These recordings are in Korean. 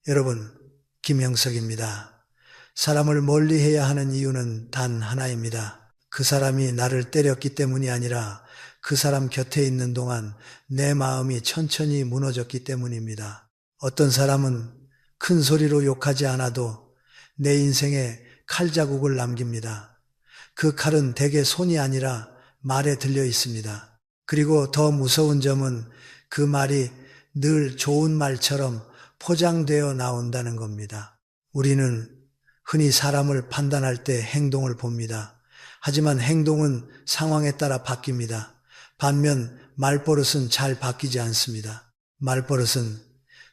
여러분, 김형석입니다. 사람을 멀리해야 하는 이유는 단 하나입니다. 그 사람이 나를 때렸기 때문이 아니라 그 사람 곁에 있는 동안 내 마음이 천천히 무너졌기 때문입니다. 어떤 사람은 큰 소리로 욕하지 않아도 내 인생에 칼자국을 남깁니다. 그 칼은 대개 손이 아니라 말에 들려 있습니다. 그리고 더 무서운 점은 그 말이 늘 좋은 말처럼 포장되어 나온다는 겁니다. 우리는 흔히 사람을 판단할 때 행동을 봅니다. 하지만 행동은 상황에 따라 바뀝니다. 반면 말버릇은 잘 바뀌지 않습니다. 말버릇은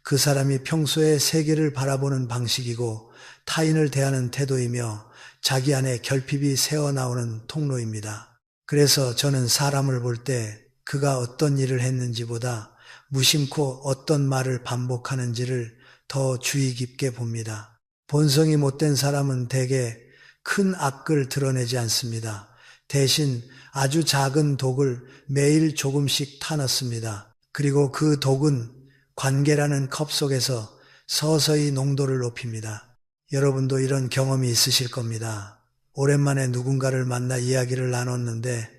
그 사람이 평소에 세계를 바라보는 방식이고 타인을 대하는 태도이며 자기 안에 결핍이 새어나오는 통로입니다. 그래서 저는 사람을 볼 때 그가 어떤 일을 했는지보다 무심코 어떤 말을 반복하는지를 더 주의 깊게 봅니다. 본성이 못된 사람은 대개 큰 악을 드러내지 않습니다. 대신 아주 작은 독을 매일 조금씩 타넣습니다. 그리고 그 독은 관계라는 컵 속에서 서서히 농도를 높입니다. 여러분도 이런 경험이 있으실 겁니다. 오랜만에 누군가를 만나 이야기를 나눴는데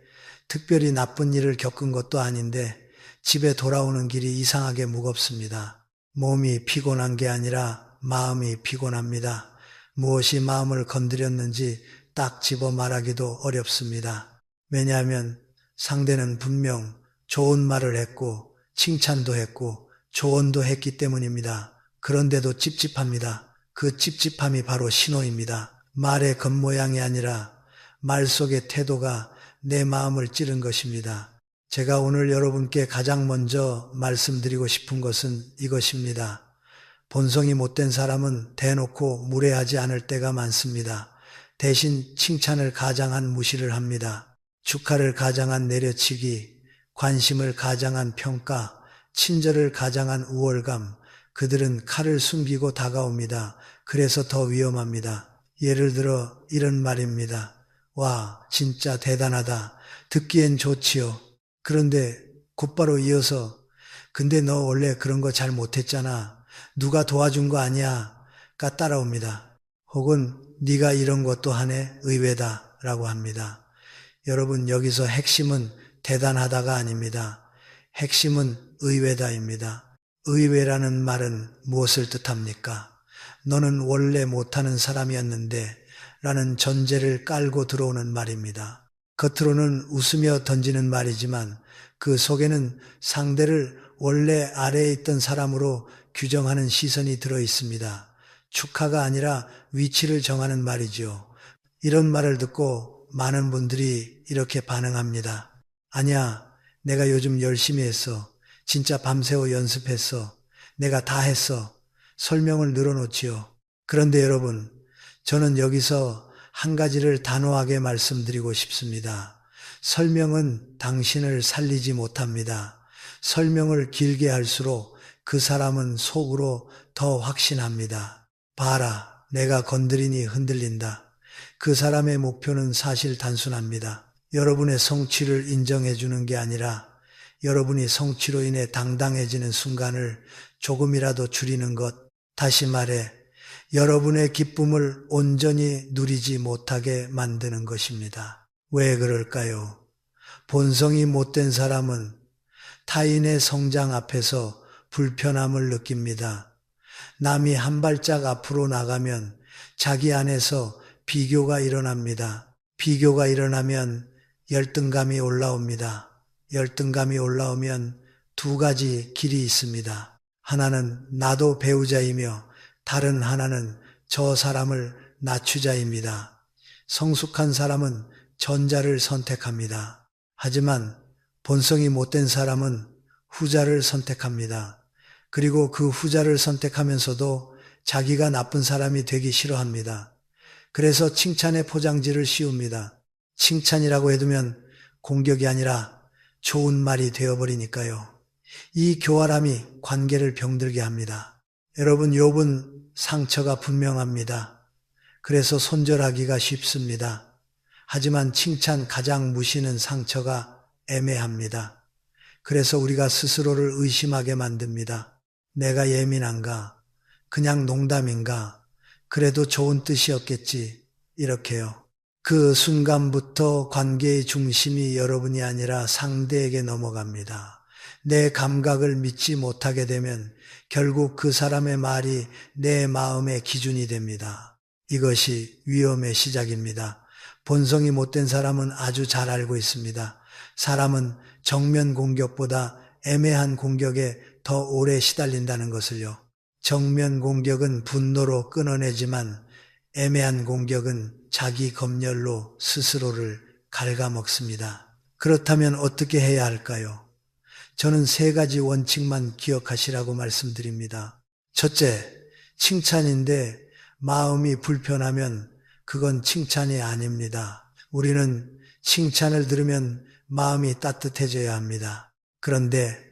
특별히 나쁜 일을 겪은 것도 아닌데 집에 돌아오는 길이 이상하게 무겁습니다. 몸이 피곤한 게 아니라 마음이 피곤합니다. 무엇이 마음을 건드렸는지 딱 집어 말하기도 어렵습니다. 왜냐하면 상대는 분명 좋은 말을 했고 칭찬도 했고 조언도 했기 때문입니다. 그런데도 찝찝합니다. 그 찝찝함이 바로 신호입니다. 말의 겉모양이 아니라 말 속의 태도가 내 마음을 찌른 것입니다. 제가 오늘 여러분께 가장 먼저 말씀드리고 싶은 것은 이것입니다. 본성이 못된 사람은 대놓고 무례하지 않을 때가 많습니다. 대신 칭찬을 가장한 무시를 합니다. 축하를 가장한 내려치기, 관심을 가장한 평가, 친절을 가장한 우월감, 그들은 칼을 숨기고 다가옵니다. 그래서 더 위험합니다. 예를 들어 이런 말입니다. 와, 진짜 대단하다. 듣기엔 좋지요. 그런데 곧바로 이어서 근데 너 원래 그런 거 잘 못했잖아. 누가 도와준 거 아니야. 가 따라옵니다. 혹은 네가 이런 것도 하네. 의외다. 라고 합니다. 여러분, 여기서 핵심은 대단하다가 아닙니다. 핵심은 의외다입니다. 의외라는 말은 무엇을 뜻합니까? 너는 원래 못하는 사람이었는데 라는 전제를 깔고 들어오는 말입니다. 겉으로는 웃으며 던지는 말이지만 그 속에는 상대를 원래 아래에 있던 사람으로 규정하는 시선이 들어 있습니다. 축하가 아니라 위치를 정하는 말이죠. 이런 말을 듣고 많은 분들이 이렇게 반응합니다. 아니야, 내가 요즘 열심히 했어. 진짜 밤새워 연습했어. 내가 다 했어. 설명을 늘어놓지요. 그런데 여러분, 저는 여기서 한 가지를 단호하게 말씀드리고 싶습니다. 설명은 당신을 살리지 못합니다. 설명을 길게 할수록 그 사람은 속으로 더 확신합니다. 봐라, 내가 건드리니 흔들린다. 그 사람의 목표는 사실 단순합니다. 여러분의 성취를 인정해 주는 게 아니라 여러분이 성취로 인해 당당해지는 순간을 조금이라도 줄이는 것, 다시 말해 여러분의 기쁨을 온전히 누리지 못하게 만드는 것입니다. 왜 그럴까요? 본성이 못된 사람은 타인의 성장 앞에서 불편함을 느낍니다. 남이 한 발짝 앞으로 나가면 자기 안에서 비교가 일어납니다. 비교가 일어나면 열등감이 올라옵니다. 열등감이 올라오면 두 가지 길이 있습니다. 하나는 나도 배우자이며 다른 하나는 저 사람을 낮추자입니다. 성숙한 사람은 전자를 선택합니다. 하지만 본성이 못된 사람은 후자를 선택합니다. 그리고 그 후자를 선택하면서도 자기가 나쁜 사람이 되기 싫어합니다. 그래서 칭찬의 포장지를 씌웁니다. 칭찬이라고 해두면 공격이 아니라 좋은 말이 되어버리니까요. 이 교활함이 관계를 병들게 합니다. 여러분, 욥은 상처가 분명합니다. 그래서 손절하기가 쉽습니다. 하지만 칭찬 가장 무시는 상처가 애매합니다. 그래서 우리가 스스로를 의심하게 만듭니다. 내가 예민한가? 그냥 농담인가? 그래도 좋은 뜻이었겠지. 이렇게요. 그 순간부터 관계의 중심이 여러분이 아니라 상대에게 넘어갑니다. 내 감각을 믿지 못하게 되면 결국 그 사람의 말이 내 마음의 기준이 됩니다. 이것이 위험의 시작입니다. 본성이 못된 사람은 아주 잘 알고 있습니다. 사람은 정면 공격보다 애매한 공격에 더 오래 시달린다는 것을요. 정면 공격은 분노로 끊어내지만 애매한 공격은 자기 검열로 스스로를 갉아먹습니다. 그렇다면 어떻게 해야 할까요? 저는 3가지 원칙만 기억하시라고 말씀드립니다. 첫째, 칭찬인데 마음이 불편하면 그건 칭찬이 아닙니다. 우리는 칭찬을 들으면 마음이 따뜻해져야 합니다. 그런데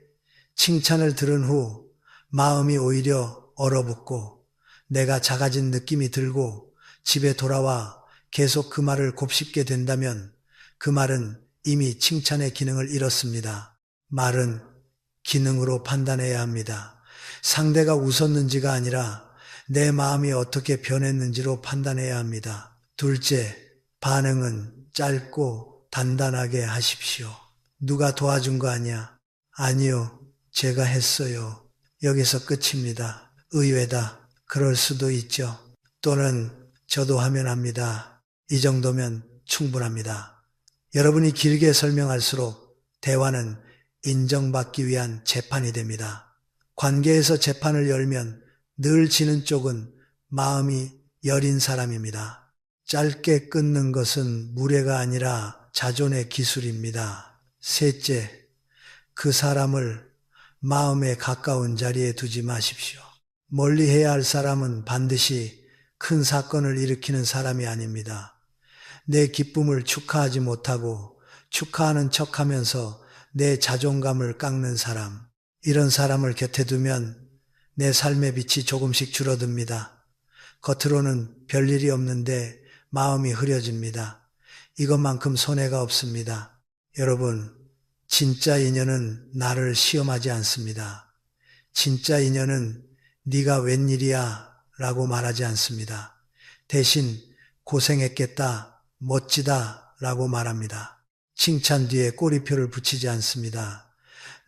칭찬을 들은 후 마음이 오히려 얼어붙고 내가 작아진 느낌이 들고 집에 돌아와 계속 그 말을 곱씹게 된다면 그 말은 이미 칭찬의 기능을 잃었습니다. 말은 기능으로 판단해야 합니다. 상대가 웃었는지가 아니라 내 마음이 어떻게 변했는지로 판단해야 합니다. 둘째, 반응은 짧고 단단하게 하십시오. 누가 도와준 거 아니야? 아니요, 제가 했어요. 여기서 끝입니다. 의외다. 그럴 수도 있죠. 또는 저도 하면 합니다. 이 정도면 충분합니다. 여러분이 길게 설명할수록 대화는 인정받기 위한 재판이 됩니다. 관계에서 재판을 열면 늘 지는 쪽은 마음이 여린 사람입니다. 짧게 끊는 것은 무례가 아니라 자존의 기술입니다. 셋째, 그 사람을 마음에 가까운 자리에 두지 마십시오. 멀리 해야 할 사람은 반드시 큰 사건을 일으키는 사람이 아닙니다. 내 기쁨을 축하하지 못하고 축하하는 척하면서 내 자존감을 깎는 사람, 이런 사람을 곁에 두면 내 삶의 빛이 조금씩 줄어듭니다. 겉으로는 별일이 없는데 마음이 흐려집니다. 이것만큼 손해가 없습니다. 여러분, 진짜 인연은 나를 시험하지 않습니다. 진짜 인연은 네가 웬일이야 라고 말하지 않습니다. 대신 고생했겠다, 멋지다 라고 말합니다. 칭찬 뒤에 꼬리표를 붙이지 않습니다.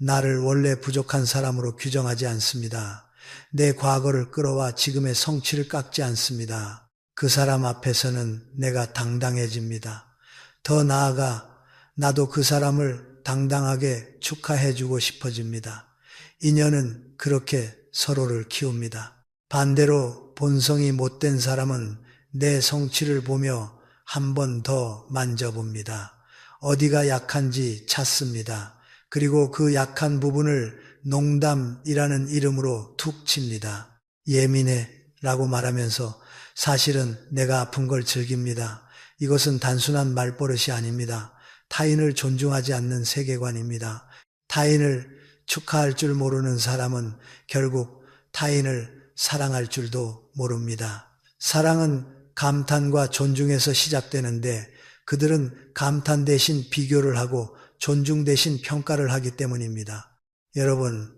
나를 원래 부족한 사람으로 규정하지 않습니다. 내 과거를 끌어와 지금의 성취를 깎지 않습니다. 그 사람 앞에서는 내가 당당해집니다. 더 나아가 나도 그 사람을 당당하게 축하해주고 싶어집니다. 인연은 그렇게 서로를 키웁니다. 반대로 본성이 못된 사람은 내 성취를 보며 한 번 더 만져봅니다. 어디가 약한지 찾습니다. 그리고 그 약한 부분을 농담이라는 이름으로 툭 칩니다. 예민해 라고 말하면서 사실은 내가 아픈 걸 즐깁니다. 이것은 단순한 말버릇이 아닙니다. 타인을 존중하지 않는 세계관입니다. 타인을 축하할 줄 모르는 사람은 결국 타인을 사랑할 줄도 모릅니다. 사랑은 감탄과 존중에서 시작되는데 그들은 감탄 대신 비교를 하고 존중 대신 평가를 하기 때문입니다. 여러분,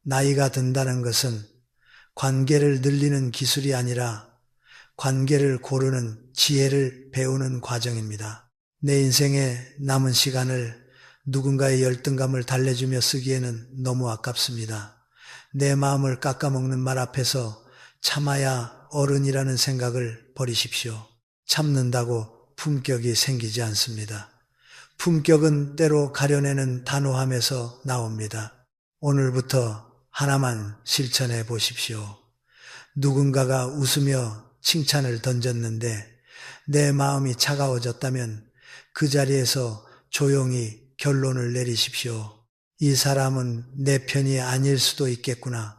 나이가 든다는 것은 관계를 늘리는 기술이 아니라 관계를 고르는 지혜를 배우는 과정입니다. 내 인생의 남은 시간을 누군가의 열등감을 달래주며 쓰기에는 너무 아깝습니다. 내 마음을 깎아먹는 말 앞에서 참아야 어른이라는 생각을 버리십시오. 참는다고 품격이 생기지 않습니다. 품격은 때로 가려내는 단호함에서 나옵니다. 오늘부터 하나만 실천해 보십시오. 누군가가 웃으며 칭찬을 던졌는데 내 마음이 차가워졌다면 그 자리에서 조용히 결론을 내리십시오. 이 사람은 내 편이 아닐 수도 있겠구나.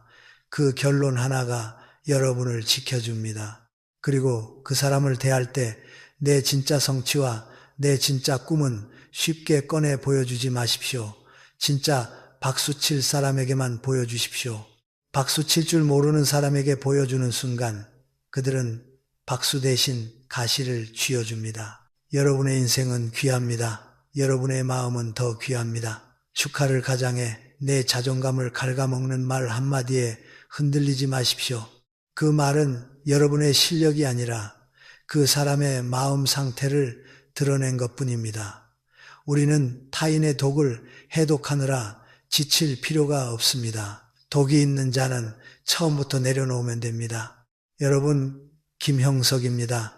그 결론 하나가 여러분을 지켜줍니다. 그리고 그 사람을 대할 때 내 진짜 성취와 내 진짜 꿈은 쉽게 꺼내 보여주지 마십시오. 진짜 박수칠 사람에게만 보여주십시오. 박수칠 줄 모르는 사람에게 보여주는 순간 그들은 박수 대신 가시를 쥐어줍니다. 여러분의 인생은 귀합니다. 여러분의 마음은 더 귀합니다. 축하를 가장해 내 자존감을 갉아먹는 말 한마디에 흔들리지 마십시오. 그 말은 여러분의 실력이 아니라 그 사람의 마음 상태를 드러낸 것뿐입니다. 우리는 타인의 독을 해독하느라 지칠 필요가 없습니다. 독이 있는 자는 처음부터 내려놓으면 됩니다. 여러분, 김형석입니다.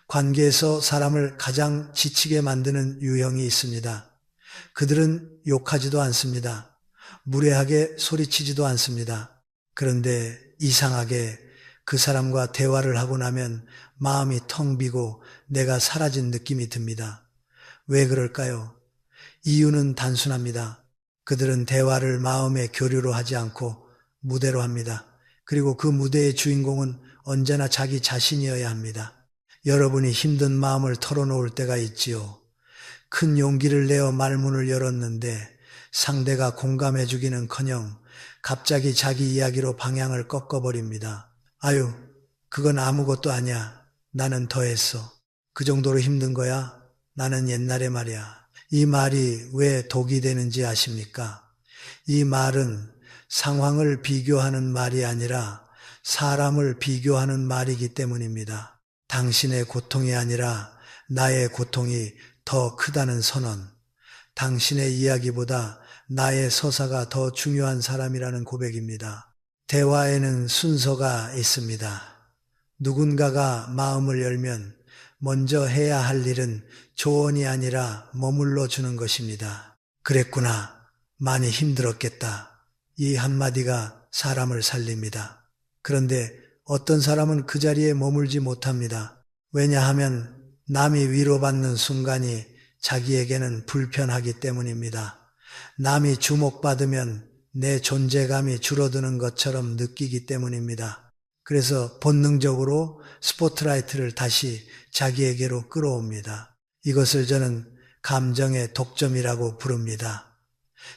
관계에서 사람을 가장 지치게 만드는 유형이 있습니다. 그들은 욕하지도 않습니다. 무례하게 소리치지도 않습니다. 그런데 이상하게 그 사람과 대화를 하고 나면 마음이 텅 비고 내가 사라진 느낌이 듭니다. 왜 그럴까요? 이유는 단순합니다. 그들은 대화를 마음의 교류로 하지 않고 무대로 합니다. 그리고 그 무대의 주인공은 언제나 자기 자신이어야 합니다. 여러분이 힘든 마음을 털어놓을 때가 있지요. 큰 용기를 내어 말문을 열었는데 상대가 공감해 주기는커녕 갑자기 자기 이야기로 방향을 꺾어버립니다. 아유, 그건 아무것도 아니야. 나는 더 했어. 그 정도로 힘든 거야? 나는 옛날에 말이야. 이 말이 왜 독이 되는지 아십니까? 이 말은 상황을 비교하는 말이 아니라 사람을 비교하는 말이기 때문입니다. 당신의 고통이 아니라 나의 고통이 더 크다는 선언, 당신의 이야기보다 나의 서사가 더 중요한 사람이라는 고백입니다. 대화에는 순서가 있습니다. 누군가가 마음을 열면 먼저 해야 할 일은 조언이 아니라 머물러 주는 것입니다. 그랬구나. 많이 힘들었겠다. 이 한마디가 사람을 살립니다. 그런데 어떤 사람은 그 자리에 머물지 못합니다. 왜냐하면 남이 위로받는 순간이 자기에게는 불편하기 때문입니다. 남이 주목받으면 내 존재감이 줄어드는 것처럼 느끼기 때문입니다. 그래서 본능적으로 스포트라이트를 다시 자기에게로 끌어옵니다. 이것을 저는 감정의 독점이라고 부릅니다.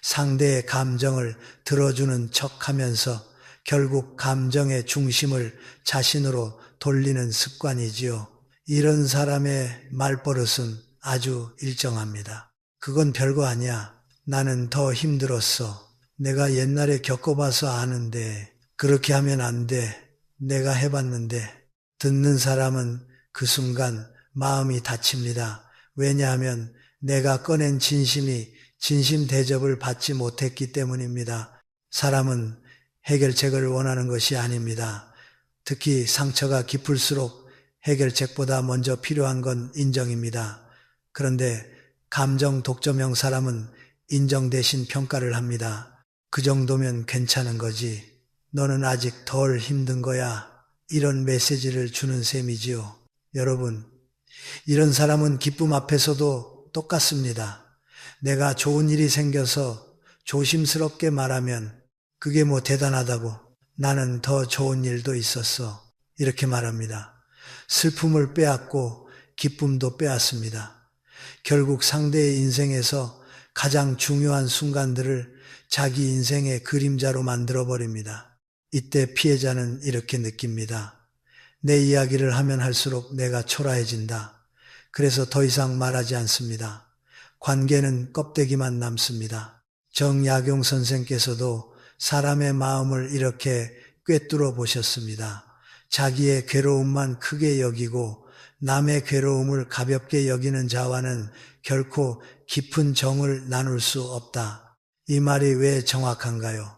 상대의 감정을 들어주는 척하면서 결국 감정의 중심을 자신으로 돌리는 습관이지요. 이런 사람의 말버릇은 아주 일정합니다. 그건 별거 아니야. 나는 더 힘들었어. 내가 옛날에 겪어봐서 아는데 그렇게 하면 안 돼. 내가 해봤는데. 듣는 사람은 그 순간 마음이 다칩니다. 왜냐하면 내가 꺼낸 진심이 진심 대접을 받지 못했기 때문입니다. 사람은 해결책을 원하는 것이 아닙니다. 특히 상처가 깊을수록 해결책보다 먼저 필요한 건 인정입니다. 그런데 감정 독점형 사람은 인정 대신 평가를 합니다. 그 정도면 괜찮은 거지. 너는 아직 덜 힘든 거야. 이런 메시지를 주는 셈이지요. 여러분, 이런 사람은 기쁨 앞에서도 똑같습니다. 내가 좋은 일이 생겨서 조심스럽게 말하면 그게 뭐 대단하다고. 나는 더 좋은 일도 있었어. 이렇게 말합니다. 슬픔을 빼앗고 기쁨도 빼앗습니다. 결국 상대의 인생에서 가장 중요한 순간들을 자기 인생의 그림자로 만들어버립니다. 이때 피해자는 이렇게 느낍니다. 내 이야기를 하면 할수록 내가 초라해진다. 그래서 더 이상 말하지 않습니다. 관계는 껍데기만 남습니다. 정약용 선생께서도 사람의 마음을 이렇게 꿰뚫어 보셨습니다. 자기의 괴로움만 크게 여기고 남의 괴로움을 가볍게 여기는 자와는 결코 깊은 정을 나눌 수 없다. 이 말이 왜 정확한가요?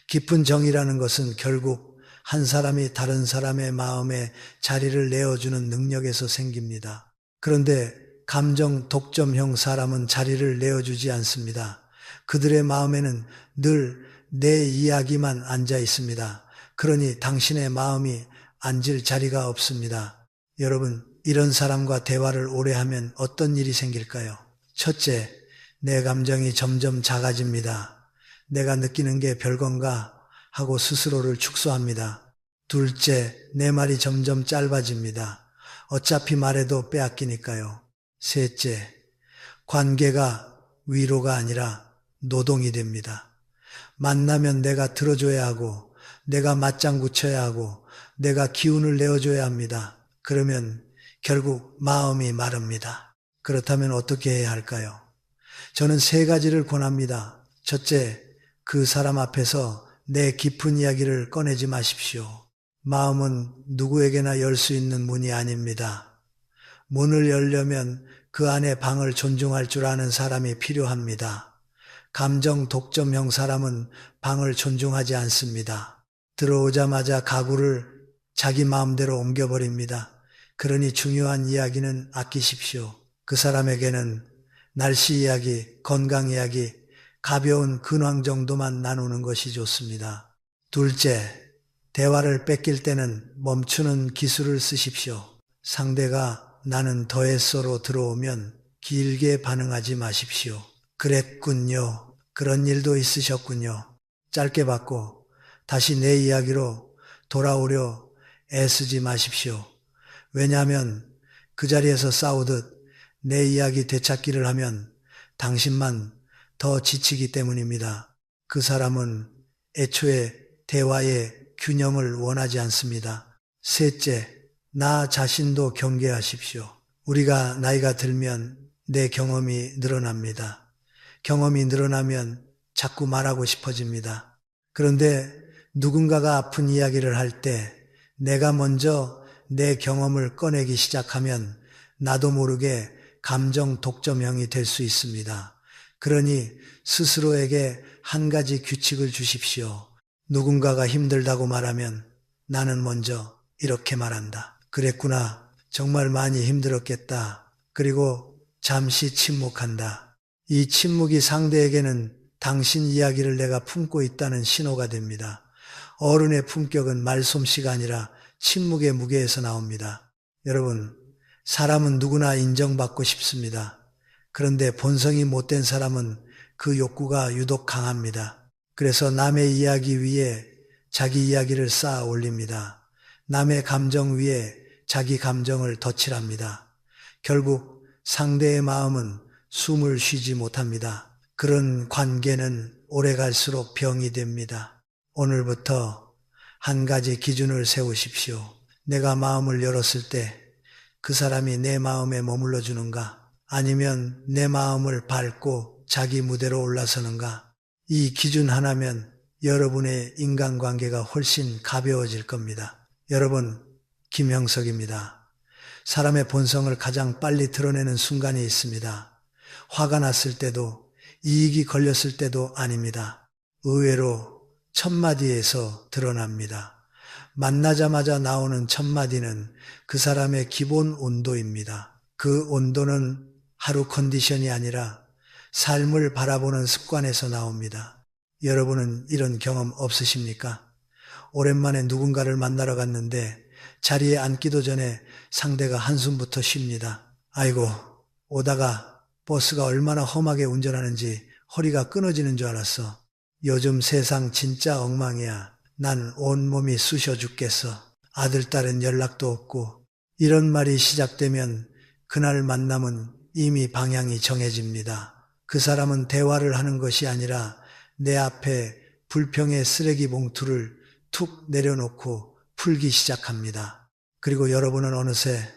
깊은 정이라는 것은 결국 한 사람이 다른 사람의 마음에 자리를 내어주는 능력에서 생깁니다. 그런데 감정 독점형 사람은 자리를 내어주지 않습니다. 그들의 마음에는 늘 내 이야기만 앉아 있습니다. 그러니 당신의 마음이 앉을 자리가 없습니다. 여러분, 이런 사람과 대화를 오래 하면 어떤 일이 생길까요? 첫째, 내 감정이 점점 작아집니다. 내가 느끼는 게 별건가 하고 스스로를 축소합니다. 둘째, 내 말이 점점 짧아집니다. 어차피 말해도 빼앗기니까요. 셋째, 관계가 위로가 아니라 노동이 됩니다. 만나면 내가 들어줘야 하고 내가 맞장구 쳐야 하고 내가 기운을 내어줘야 합니다. 그러면 결국 마음이 마릅니다. 그렇다면 어떻게 해야 할까요? 저는 3가지를 권합니다. 첫째, 그 사람 앞에서 내 깊은 이야기를 꺼내지 마십시오. 마음은 누구에게나 열 수 있는 문이 아닙니다. 문을 열려면 그 안에 방을 존중할 줄 아는 사람이 필요합니다. 감정 독점형 사람은 방을 존중하지 않습니다. 들어오자마자 가구를 자기 마음대로 옮겨버립니다. 그러니 중요한 이야기는 아끼십시오. 그 사람에게는 날씨 이야기, 건강 이야기, 가벼운 근황 정도만 나누는 것이 좋습니다. 둘째, 대화를 뺏길 때는 멈추는 기술을 쓰십시오. 상대가 나는 더했어로 들어오면 길게 반응하지 마십시오. 그랬군요. 그런 일도 있으셨군요. 짧게 받고 다시 내 이야기로 돌아오려 애쓰지 마십시오. 왜냐하면 그 자리에서 싸우듯 내 이야기 되찾기를 하면 당신만 더 지치기 때문입니다. 그 사람은 애초에 대화의 균형을 원하지 않습니다. 셋째, 나 자신도 경계하십시오. 우리가 나이가 들면 내 경험이 늘어납니다. 경험이 늘어나면 자꾸 말하고 싶어집니다. 그런데 누군가가 아픈 이야기를 할 때 내가 먼저 내 경험을 꺼내기 시작하면 나도 모르게 감정 독점형이 될 수 있습니다. 그러니 스스로에게 한 가지 규칙을 주십시오. 누군가가 힘들다고 말하면 나는 먼저 이렇게 말한다. 그랬구나. 정말 많이 힘들었겠다. 그리고 잠시 침묵한다. 이 침묵이 상대에게는 당신 이야기를 내가 품고 있다는 신호가 됩니다. 어른의 품격은 말솜씨가 아니라 침묵의 무게에서 나옵니다. 여러분, 사람은 누구나 인정받고 싶습니다. 그런데 본성이 못된 사람은 그 욕구가 유독 강합니다. 그래서 남의 이야기 위에 자기 이야기를 쌓아 올립니다. 남의 감정 위에 자기 감정을 덧칠합니다. 결국 상대의 마음은 숨을 쉬지 못합니다. 그런 관계는 오래 갈수록 병이 됩니다. 오늘부터 한 가지 기준을 세우십시오. 내가 마음을 열었을 때 그 사람이 내 마음에 머물러 주는가? 아니면 내 마음을 밟고 자기 무대로 올라서는가? 이 기준 하나면 여러분의 인간관계가 훨씬 가벼워질 겁니다. 여러분, 김형석입니다. 사람의 본성을 가장 빨리 드러내는 순간이 있습니다. 화가 났을 때도, 이익이 걸렸을 때도 아닙니다. 의외로 첫마디에서 드러납니다. 만나자마자 나오는 첫마디는 그 사람의 기본 온도입니다. 그 온도는 하루 컨디션이 아니라 삶을 바라보는 습관에서 나옵니다. 여러분은 이런 경험 없으십니까? 오랜만에 누군가를 만나러 갔는데 자리에 앉기도 전에 상대가 한숨부터 쉽니다. 아이고, 오다가 버스가 얼마나 험하게 운전하는지 허리가 끊어지는 줄 알았어. 요즘 세상 진짜 엉망이야. 난 온몸이 쑤셔 죽겠어. 아들, 딸은 연락도 없고. 이런 말이 시작되면 그날 만남은 이미 방향이 정해집니다. 그 사람은 대화를 하는 것이 아니라 내 앞에 불평의 쓰레기 봉투를 툭 내려놓고 풀기 시작합니다. 그리고 여러분은 어느새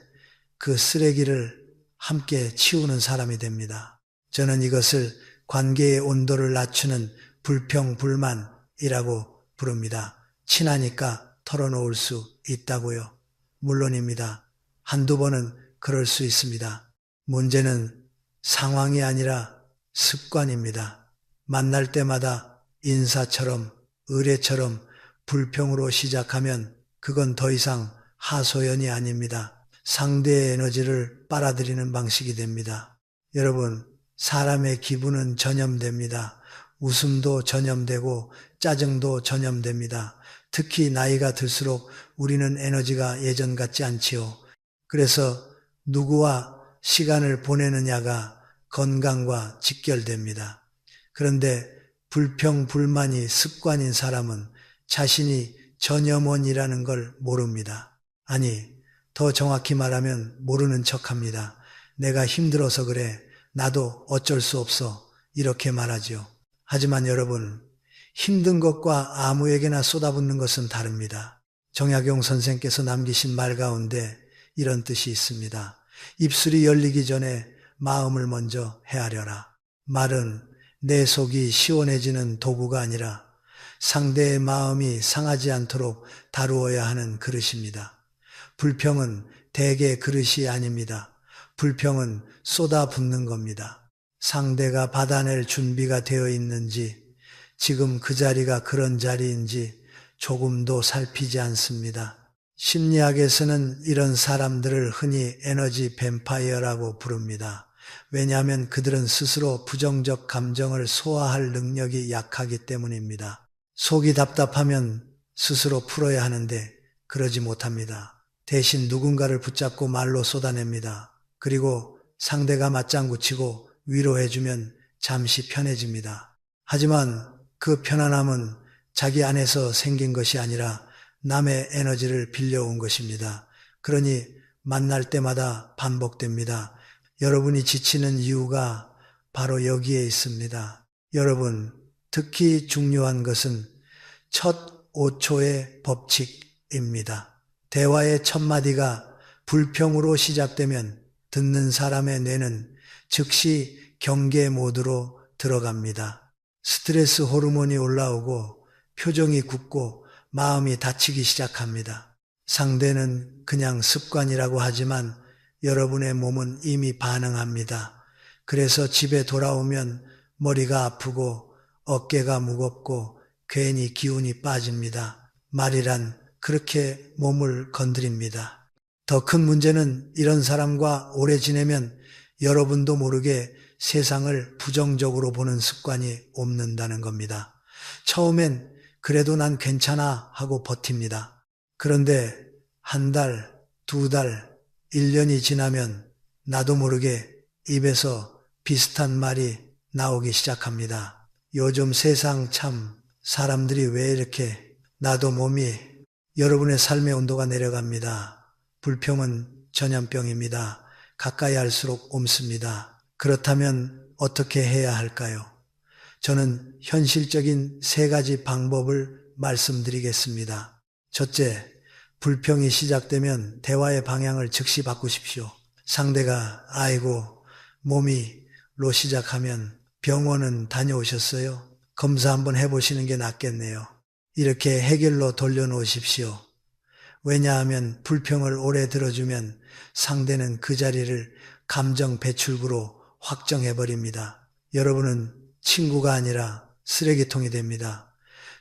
그 쓰레기를 함께 치우는 사람이 됩니다. 저는 이것을 관계의 온도를 낮추는 불평불만이라고 부릅니다. 친하니까 털어놓을 수 있다고요. 물론입니다. 한두 번은 그럴 수 있습니다. 문제는 상황이 아니라 습관입니다. 만날 때마다 인사처럼 의례처럼 불평으로 시작하면 그건 더 이상 하소연이 아닙니다. 상대의 에너지를 빨아들이는 방식이 됩니다. 여러분, 사람의 기분은 전염됩니다. 웃음도 전염되고 짜증도 전염됩니다. 특히 나이가 들수록 우리는 에너지가 예전 같지 않지요. 그래서 누구와 시간을 보내느냐가 건강과 직결됩니다. 그런데 불평불만이 습관인 사람은 자신이 전염원이라는 걸 모릅니다. 아니, 더 정확히 말하면 모르는 척합니다. 내가 힘들어서 그래. 나도 어쩔 수 없어. 이렇게 말하죠. 하지만 여러분, 힘든 것과 아무에게나 쏟아붓는 것은 다릅니다. 정약용 선생께서 남기신 말 가운데 이런 뜻이 있습니다. 입술이 열리기 전에 마음을 먼저 헤아려라. 말은 내 속이 시원해지는 도구가 아니라 상대의 마음이 상하지 않도록 다루어야 하는 그릇입니다. 불평은 대개 그릇이 아닙니다. 불평은 쏟아붓는 겁니다. 상대가 받아낼 준비가 되어 있는지, 지금 그 자리가 그런 자리인지 조금도 살피지 않습니다. 심리학에서는 이런 사람들을 흔히 에너지 뱀파이어라고 부릅니다. 왜냐하면 그들은 스스로 부정적 감정을 소화할 능력이 약하기 때문입니다. 속이 답답하면 스스로 풀어야 하는데 그러지 못합니다. 대신 누군가를 붙잡고 말로 쏟아냅니다. 그리고 상대가 맞장구 치고 위로해주면 잠시 편해집니다. 하지만 그 편안함은 자기 안에서 생긴 것이 아니라 남의 에너지를 빌려온 것입니다. 그러니 만날 때마다 반복됩니다. 여러분이 지치는 이유가 바로 여기에 있습니다. 여러분, 특히 중요한 것은 첫 5초의 법칙입니다. 대화의 첫 마디가 불평으로 시작되면 듣는 사람의 뇌는 즉시 경계 모드로 들어갑니다. 스트레스 호르몬이 올라오고 표정이 굳고 마음이 다치기 시작합니다. 상대는 그냥 습관이라고 하지만 여러분의 몸은 이미 반응합니다. 그래서 집에 돌아오면 머리가 아프고 어깨가 무겁고 괜히 기운이 빠집니다. 말이란 그렇게 몸을 건드립니다. 더 큰 문제는 이런 사람과 오래 지내면 여러분도 모르게 세상을 부정적으로 보는 습관이 옵는다는 겁니다. 처음엔 그래도 난 괜찮아 하고 버팁니다. 그런데 한 달, 두 달, 1년이 지나면 나도 모르게 입에서 비슷한 말이 나오기 시작합니다. 요즘 세상 참 사람들이 왜 이렇게 나도 몸이 여러분의 삶의 온도가 내려갑니다. 불평은 전염병입니다. 가까이 할수록 옮습니다. 그렇다면 어떻게 해야 할까요? 저는 현실적인 3가지 방법을 말씀드리겠습니다. 첫째, 불평이 시작되면 대화의 방향을 즉시 바꾸십시오. 상대가 아이고 몸이로 시작하면 병원은 다녀오셨어요? 검사 한번 해보시는 게 낫겠네요. 이렇게 해결로 돌려놓으십시오. 왜냐하면 불평을 오래 들어주면 상대는 그 자리를 감정 배출구로 확정해버립니다. 여러분은 친구가 아니라 쓰레기통이 됩니다.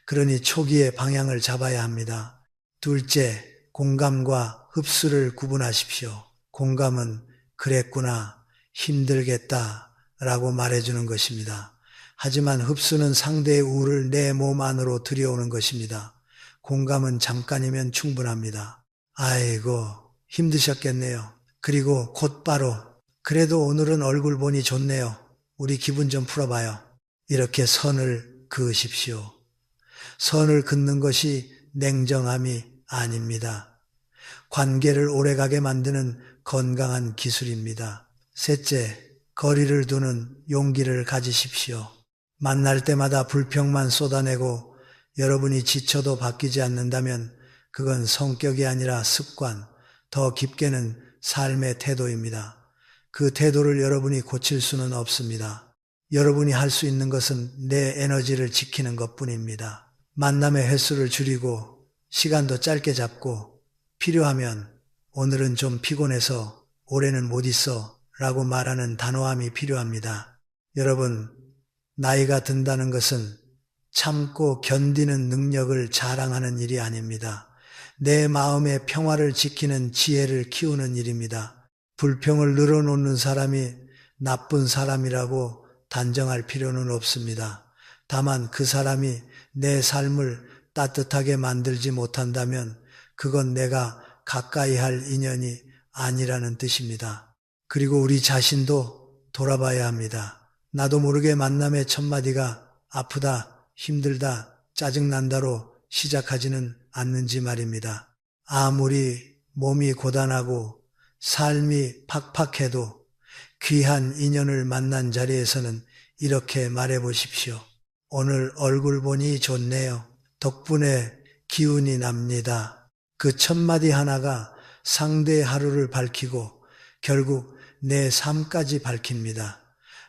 그러니 초기에 방향을 잡아야 합니다. 둘째, 공감과 흡수를 구분하십시오. 공감은 그랬구나, 힘들겠다 라고 말해주는 것입니다. 하지만 흡수는 상대의 우를 내 몸 안으로 들여오는 것입니다. 공감은 잠깐이면 충분합니다. 아이고 힘드셨겠네요. 그리고 곧바로 그래도 오늘은 얼굴 보니 좋네요. 우리 기분 좀 풀어봐요. 이렇게 선을 그으십시오. 선을 긋는 것이 냉정함이 아닙니다. 관계를 오래가게 만드는 건강한 기술입니다. 셋째, 거리를 두는 용기를 가지십시오. 만날 때마다 불평만 쏟아내고 여러분이 지쳐도 바뀌지 않는다면 그건 성격이 아니라 습관, 더 깊게는 삶의 태도입니다. 그 태도를 여러분이 고칠 수는 없습니다. 여러분이 할 수 있는 것은 내 에너지를 지키는 것뿐입니다. 만남의 횟수를 줄이고 시간도 짧게 잡고 필요하면 오늘은 좀 피곤해서 올해는 못 있어 라고 말하는 단호함이 필요합니다. 여러분, 나이가 든다는 것은 참고 견디는 능력을 자랑하는 일이 아닙니다. 내 마음의 평화를 지키는 지혜를 키우는 일입니다. 불평을 늘어놓는 사람이 나쁜 사람이라고 단정할 필요는 없습니다. 다만 그 사람이 내 삶을 따뜻하게 만들지 못한다면 그건 내가 가까이 할 인연이 아니라는 뜻입니다. 그리고 우리 자신도 돌아봐야 합니다. 나도 모르게 만남의 첫마디가 아프다, 힘들다, 짜증난다로 시작하지는 않는지 말입니다. 아무리 몸이 고단하고 삶이 팍팍해도 귀한 인연을 만난 자리에서는 이렇게 말해보십시오. 오늘 얼굴 보니 좋네요. 덕분에 기운이 납니다. 그 첫마디 하나가 상대의 하루를 밝히고 결국 내 삶까지 밝힙니다.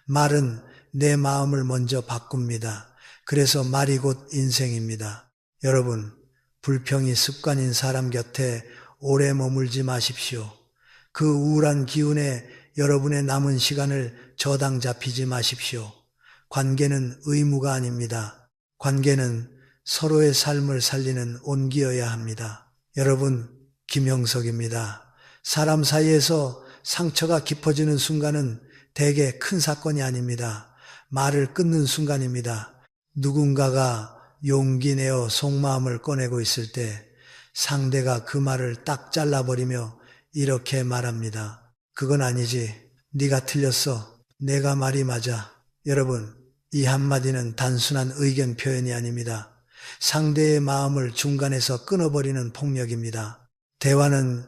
말은 내 마음을 먼저 바꿉니다. 그래서 말이 곧 인생입니다. 여러분, 불평이 습관인 사람 곁에 오래 머물지 마십시오. 그 우울한 기운에 여러분의 남은 시간을 저당 잡히지 마십시오. 관계는 의무가 아닙니다. 관계는 서로의 삶을 살리는 온기여야 합니다. 여러분, 김형석입니다. 사람 사이에서 상처가 깊어지는 순간은 대개 큰 사건이 아닙니다. 말을 끊는 순간입니다. 누군가가 용기 내어 속마음을 꺼내고 있을 때 상대가 그 말을 딱 잘라버리며 이렇게 말합니다. 그건 아니지. 네가 틀렸어. 내가 말이 맞아. 여러분, 이 한마디는 단순한 의견 표현이 아닙니다. 상대의 마음을 중간에서 끊어버리는 폭력입니다. 대화는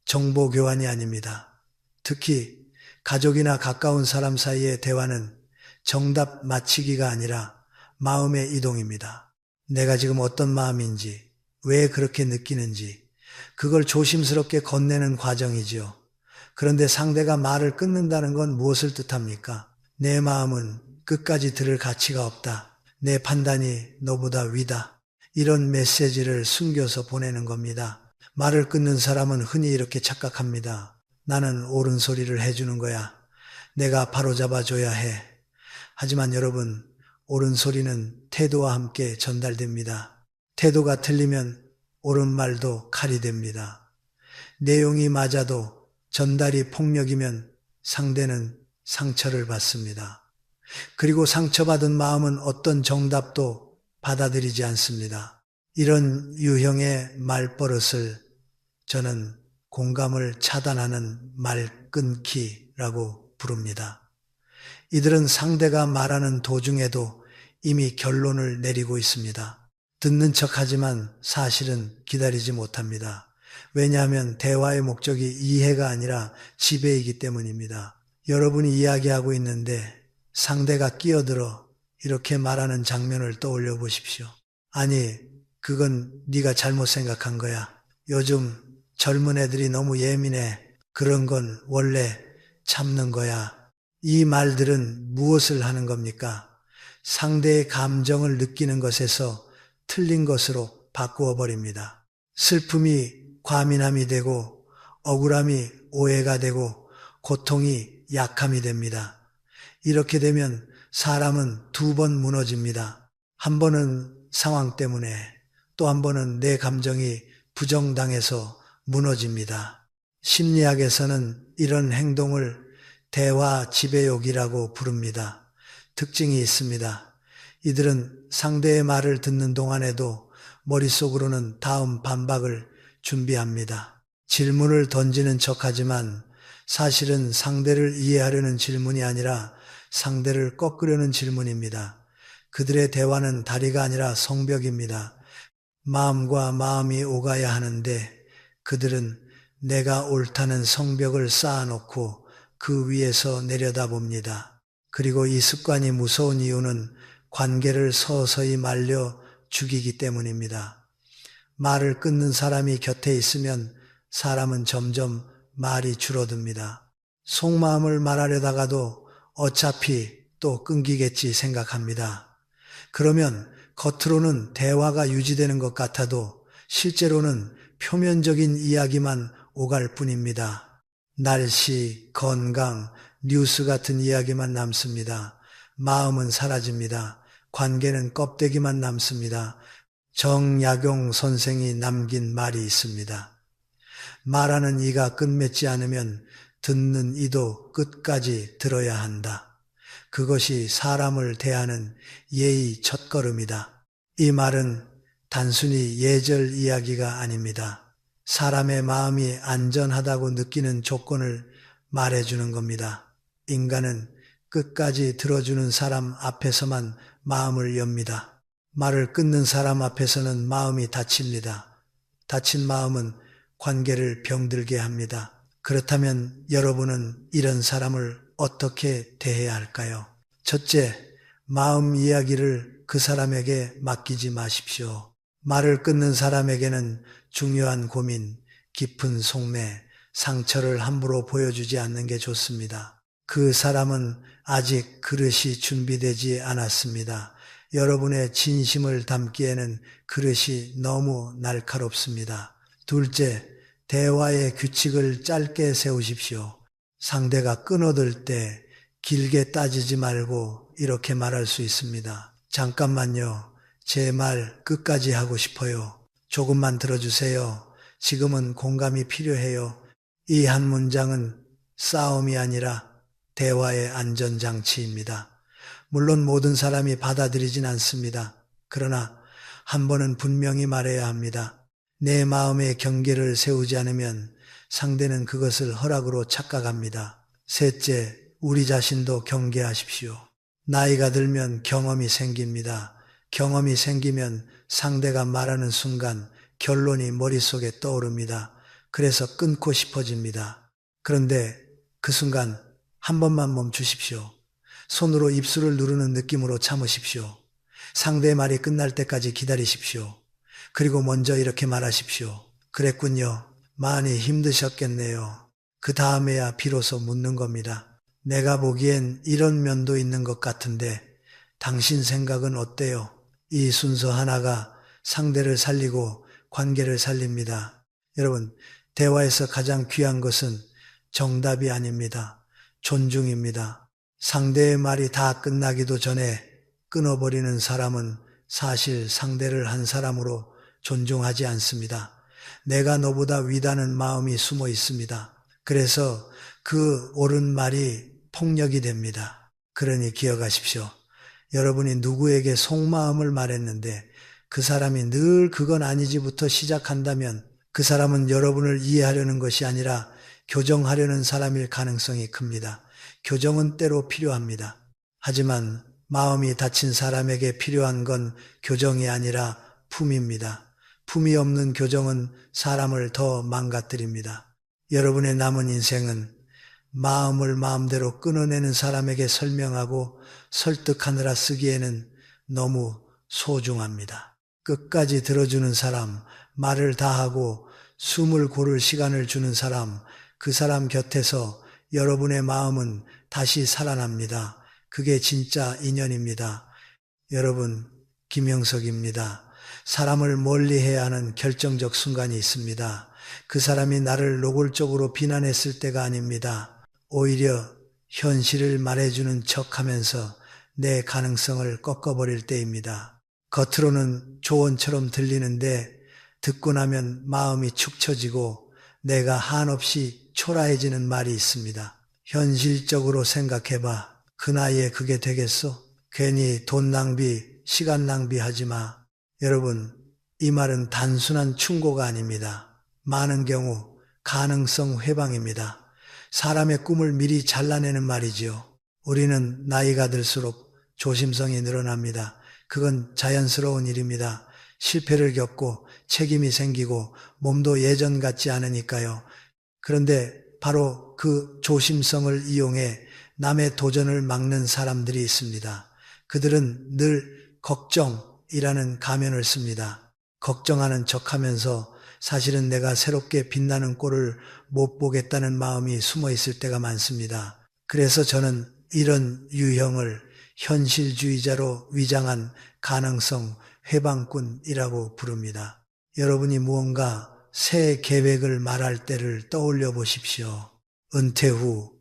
정보 교환이 아닙니다. 특히 가족이나 가까운 사람 사이의 대화는 정답 맞히기가 아니라 마음의 이동입니다. 내가 지금 어떤 마음인지, 왜 그렇게 느끼는지, 그걸 조심스럽게 건네는 과정이지요. 그런데 상대가 말을 끊는다는 건 무엇을 뜻합니까? 내 마음은 끝까지 들을 가치가 없다. 내 판단이 너보다 위다. 이런 메시지를 숨겨서 보내는 겁니다. 말을 끊는 사람은 흔히 이렇게 착각합니다. 나는 옳은 소리를 해주는 거야. 내가 바로잡아줘야 해. 하지만 여러분, 옳은 소리는 태도와 함께 전달됩니다. 태도가 틀리면 옳은 말도 칼이 됩니다. 내용이 맞아도 전달이 폭력이면 상대는 상처를 받습니다. 그리고 상처받은 마음은 어떤 정답도 받아들이지 않습니다. 이런 유형의 말버릇을 저는 공감을 차단하는 말 끊기라고 부릅니다. 이들은 상대가 말하는 도중에도 이미 결론을 내리고 있습니다. 듣는 척하지만 사실은 기다리지 못합니다. 왜냐하면 대화의 목적이 이해가 아니라 지배이기 때문입니다. 여러분이 이야기하고 있는데 상대가 끼어들어 이렇게 말하는 장면을 떠올려 보십시오. 아니, 그건 네가 잘못 생각한 거야. 요즘 젊은 애들이 너무 예민해. 그런 건 원래 참는 거야. 이 말들은 무엇을 하는 겁니까? 상대의 감정을 느끼는 것에서 틀린 것으로 바꾸어 버립니다. 슬픔이 과민함이 되고 억울함이 오해가 되고 고통이 약함이 됩니다. 이렇게 되면 사람은 두 번 무너집니다. 한 번은 상황 때문에, 또 한 번은 내 감정이 부정당해서 무너집니다. 심리학에서는 이런 행동을 대화 지배욕이라고 부릅니다. 특징이 있습니다. 이들은 상대의 말을 듣는 동안에도 머릿속으로는 다음 반박을 준비합니다. 질문을 던지는 척하지만 사실은 상대를 이해하려는 질문이 아니라 상대를 꺾으려는 질문입니다. 그들의 대화는 다리가 아니라 성벽입니다. 마음과 마음이 오가야 하는데 그들은 내가 옳다는 성벽을 쌓아놓고 그 위에서 내려다봅니다. 그리고 이 습관이 무서운 이유는 관계를 서서히 말려 죽이기 때문입니다. 말을 끊는 사람이 곁에 있으면 사람은 점점 말이 줄어듭니다. 속마음을 말하려다가도 어차피 또 끊기겠지 생각합니다. 그러면 겉으로는 대화가 유지되는 것 같아도 실제로는 표면적인 이야기만 오갈 뿐입니다. 날씨, 건강, 뉴스 같은 이야기만 남습니다. 마음은 사라집니다. 관계는 껍데기만 남습니다. 정약용 선생이 남긴 말이 있습니다. 말하는 이가 끝맺지 않으면 듣는 이도 끝까지 들어야 한다. 그것이 사람을 대하는 예의 첫걸음이다. 이 말은 단순히 예절 이야기가 아닙니다. 사람의 마음이 안전하다고 느끼는 조건을 말해주는 겁니다. 인간은 끝까지 들어주는 사람 앞에서만 마음을 엽니다. 말을 끊는 사람 앞에서는 마음이 다칩니다. 다친 마음은 관계를 병들게 합니다. 그렇다면 여러분은 이런 사람을 어떻게 대해야 할까요? 첫째, 마음 이야기를 그 사람에게 맡기지 마십시오. 말을 끊는 사람에게는 중요한 고민, 깊은 속내, 상처를 함부로 보여주지 않는 게 좋습니다. 그 사람은 아직 그릇이 준비되지 않았습니다. 여러분의 진심을 담기에는 그릇이 너무 날카롭습니다. 둘째, 대화의 규칙을 짧게 세우십시오. 상대가 끊어들 때 길게 따지지 말고 이렇게 말할 수 있습니다. 잠깐만요. 제 말 끝까지 하고 싶어요. 조금만 들어주세요. 지금은 공감이 필요해요. 이 한 문장은 싸움이 아니라 대화의 안전장치입니다. 물론 모든 사람이 받아들이진 않습니다. 그러나 한 번은 분명히 말해야 합니다. 내 마음의 경계를 세우지 않으면 상대는 그것을 허락으로 착각합니다. 셋째, 우리 자신도 경계하십시오. 나이가 들면 경험이 생깁니다. 경험이 생기면 상대가 말하는 순간 결론이 머릿속에 떠오릅니다. 그래서 끊고 싶어집니다. 그런데 그 순간 한 번만 멈추십시오. 손으로 입술을 누르는 느낌으로 참으십시오. 상대의 말이 끝날 때까지 기다리십시오. 그리고 먼저 이렇게 말하십시오. 그랬군요. 많이 힘드셨겠네요. 그 다음에야 비로소 묻는 겁니다. 내가 보기엔 이런 면도 있는 것 같은데 당신 생각은 어때요? 이 순서 하나가 상대를 살리고 관계를 살립니다. 여러분, 대화에서 가장 귀한 것은 정답이 아닙니다. 존중입니다. 상대의 말이 다 끝나기도 전에 끊어버리는 사람은 사실 상대를 한 사람으로 존중하지 않습니다. 내가 너보다 위다는 마음이 숨어 있습니다. 그래서 그 옳은 말이 폭력이 됩니다. 그러니 기억하십시오. 여러분이 누구에게 속마음을 말했는데 그 사람이 늘 그건 아니지부터 시작한다면 그 사람은 여러분을 이해하려는 것이 아니라 교정하려는 사람일 가능성이 큽니다. 교정은 때로 필요합니다. 하지만 마음이 다친 사람에게 필요한 건 교정이 아니라 품입니다. 품이 없는 교정은 사람을 더 망가뜨립니다. 여러분의 남은 인생은 마음을 마음대로 끊어내는 사람에게 설명하고 설득하느라 쓰기에는 너무 소중합니다. 끝까지 들어주는 사람, 말을 다하고 숨을 고를 시간을 주는 사람, 그 사람 곁에서 여러분의 마음은 다시 살아납니다. 그게 진짜 인연입니다. 여러분, 김영석입니다. 사람을 멀리해야 하는 결정적 순간이 있습니다. 그 사람이 나를 노골적으로 비난했을 때가 아닙니다. 오히려 현실을 말해주는 척하면서 내 가능성을 꺾어버릴 때입니다. 겉으로는 조언처럼 들리는데 듣고 나면 마음이 축 처지고 내가 한없이 초라해지는 말이 있습니다. 현실적으로 생각해봐. 그 나이에 그게 되겠어? 괜히 돈 낭비, 시간 낭비하지 마. 여러분, 이 말은 단순한 충고가 아닙니다. 많은 경우 가능성 회방입니다. 사람의 꿈을 미리 잘라내는 말이지요. 우리는 나이가 들수록 조심성이 늘어납니다. 그건 자연스러운 일입니다. 실패를 겪고 책임이 생기고 몸도 예전 같지 않으니까요. 그런데 바로 그 조심성을 이용해 남의 도전을 막는 사람들이 있습니다. 그들은 늘 걱정이라는 가면을 씁니다. 걱정하는 척하면서 사실은 내가 새롭게 빛나는 꼴을 못 보겠다는 마음이 숨어 있을 때가 많습니다. 그래서 저는 이런 유형을 현실주의자로 위장한 가능성 회방꾼이라고 부릅니다. 여러분이 무언가 새 계획을 말할 때를 떠올려 보십시오. 은퇴 후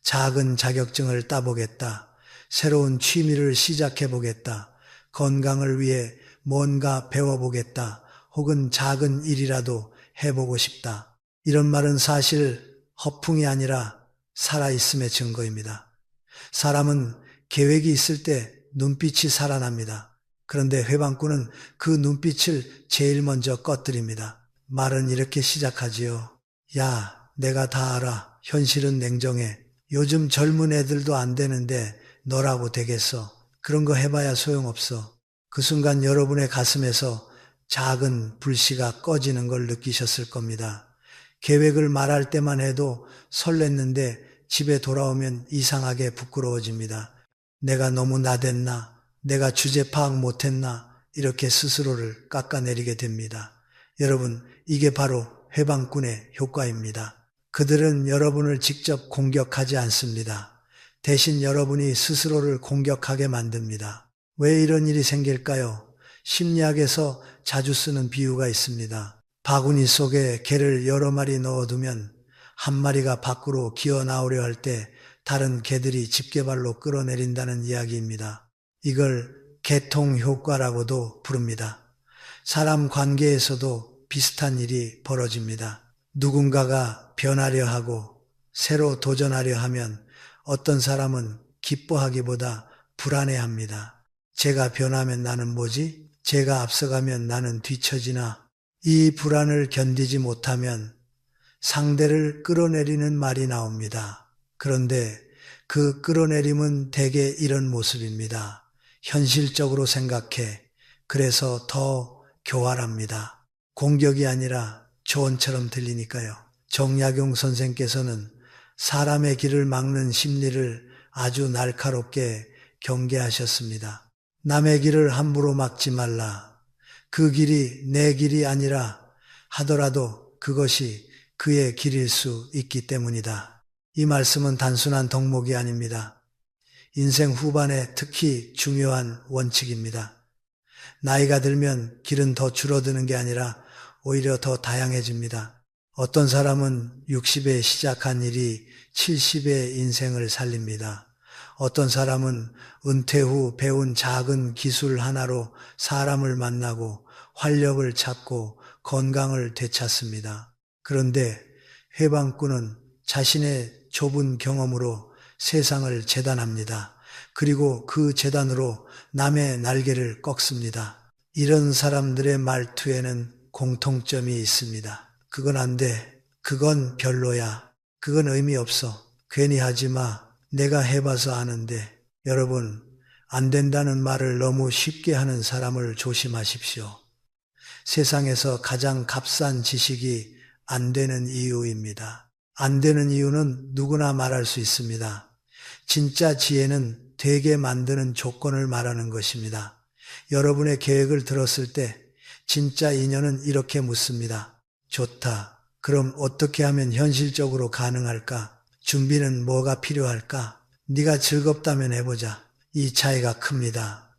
작은 자격증을 따보겠다. 새로운 취미를 시작해 보겠다. 건강을 위해 뭔가 배워보겠다. 혹은 작은 일이라도 해보고 싶다. 이런 말은 사실 허풍이 아니라 살아있음의 증거입니다. 사람은 계획이 있을 때 눈빛이 살아납니다. 그런데 회방꾼은 그 눈빛을 제일 먼저 꺼뜨립니다. 말은 이렇게 시작하지요. 야, 내가 다 알아. 현실은 냉정해. 요즘 젊은 애들도 안 되는데 너라고 되겠어. 그런 거 해봐야 소용없어. 그 순간 여러분의 가슴에서 작은 불씨가 꺼지는 걸 느끼셨을 겁니다. 계획을 말할 때만 해도 설렜는데 집에 돌아오면 이상하게 부끄러워집니다. 내가 너무 나댔나? 내가 주제 파악 못했나? 이렇게 스스로를 깎아내리게 됩니다. 여러분, 이게 바로 회방꾼의 효과입니다. 그들은 여러분을 직접 공격하지 않습니다. 대신 여러분이 스스로를 공격하게 만듭니다. 왜 이런 일이 생길까요? 심리학에서 자주 쓰는 비유가 있습니다. 바구니 속에 개를 여러 마리 넣어두면 한 마리가 밖으로 기어 나오려 할 때 다른 개들이 집게발로 끌어내린다는 이야기입니다. 이걸 개통 효과라고도 부릅니다. 사람 관계에서도 비슷한 일이 벌어집니다. 누군가가 변하려 하고 새로 도전하려 하면 어떤 사람은 기뻐하기보다 불안해합니다. 제가 변하면 나는 뭐지? 제가 앞서가면 나는 뒤처지나? 이 불안을 견디지 못하면 상대를 끌어내리는 말이 나옵니다. 그런데 그 끌어내림은 대개 이런 모습입니다. 현실적으로 생각해. 그래서 더 교활합니다. 공격이 아니라 조언처럼 들리니까요. 정약용 선생께서는 사람의 길을 막는 심리를 아주 날카롭게 경계하셨습니다. 남의 길을 함부로 막지 말라. 그 길이 내 길이 아니라 하더라도 그것이 그의 길일 수 있기 때문이다. 이 말씀은 단순한 덕목이 아닙니다. 인생 후반에 특히 중요한 원칙입니다. 나이가 들면 길은 더 줄어드는 게 아니라 오히려 더 다양해집니다. 어떤 사람은 60에 시작한 일이 70의 인생을 살립니다. 어떤 사람은 은퇴 후 배운 작은 기술 하나로 사람을 만나고 활력을 찾고 건강을 되찾습니다. 그런데 회방꾼은 자신의 좁은 경험으로 세상을 재단합니다. 그리고 그 재단으로 남의 날개를 꺾습니다. 이런 사람들의 말투에는 공통점이 있습니다. 그건 안 돼. 그건 별로야. 그건 의미 없어. 괜히 하지 마. 내가 해봐서 아는데. 여러분, 안 된다는 말을 너무 쉽게 하는 사람을 조심하십시오. 세상에서 가장 값싼 지식이 안 되는 이유입니다. 안 되는 이유는 누구나 말할 수 있습니다. 진짜 지혜는 되게 만드는 조건을 말하는 것입니다. 여러분의 계획을 들었을 때 진짜 인연은 이렇게 묻습니다. 좋다. 그럼 어떻게 하면 현실적으로 가능할까? 준비는 뭐가 필요할까? 네가 즐겁다면 해보자. 이 차이가 큽니다.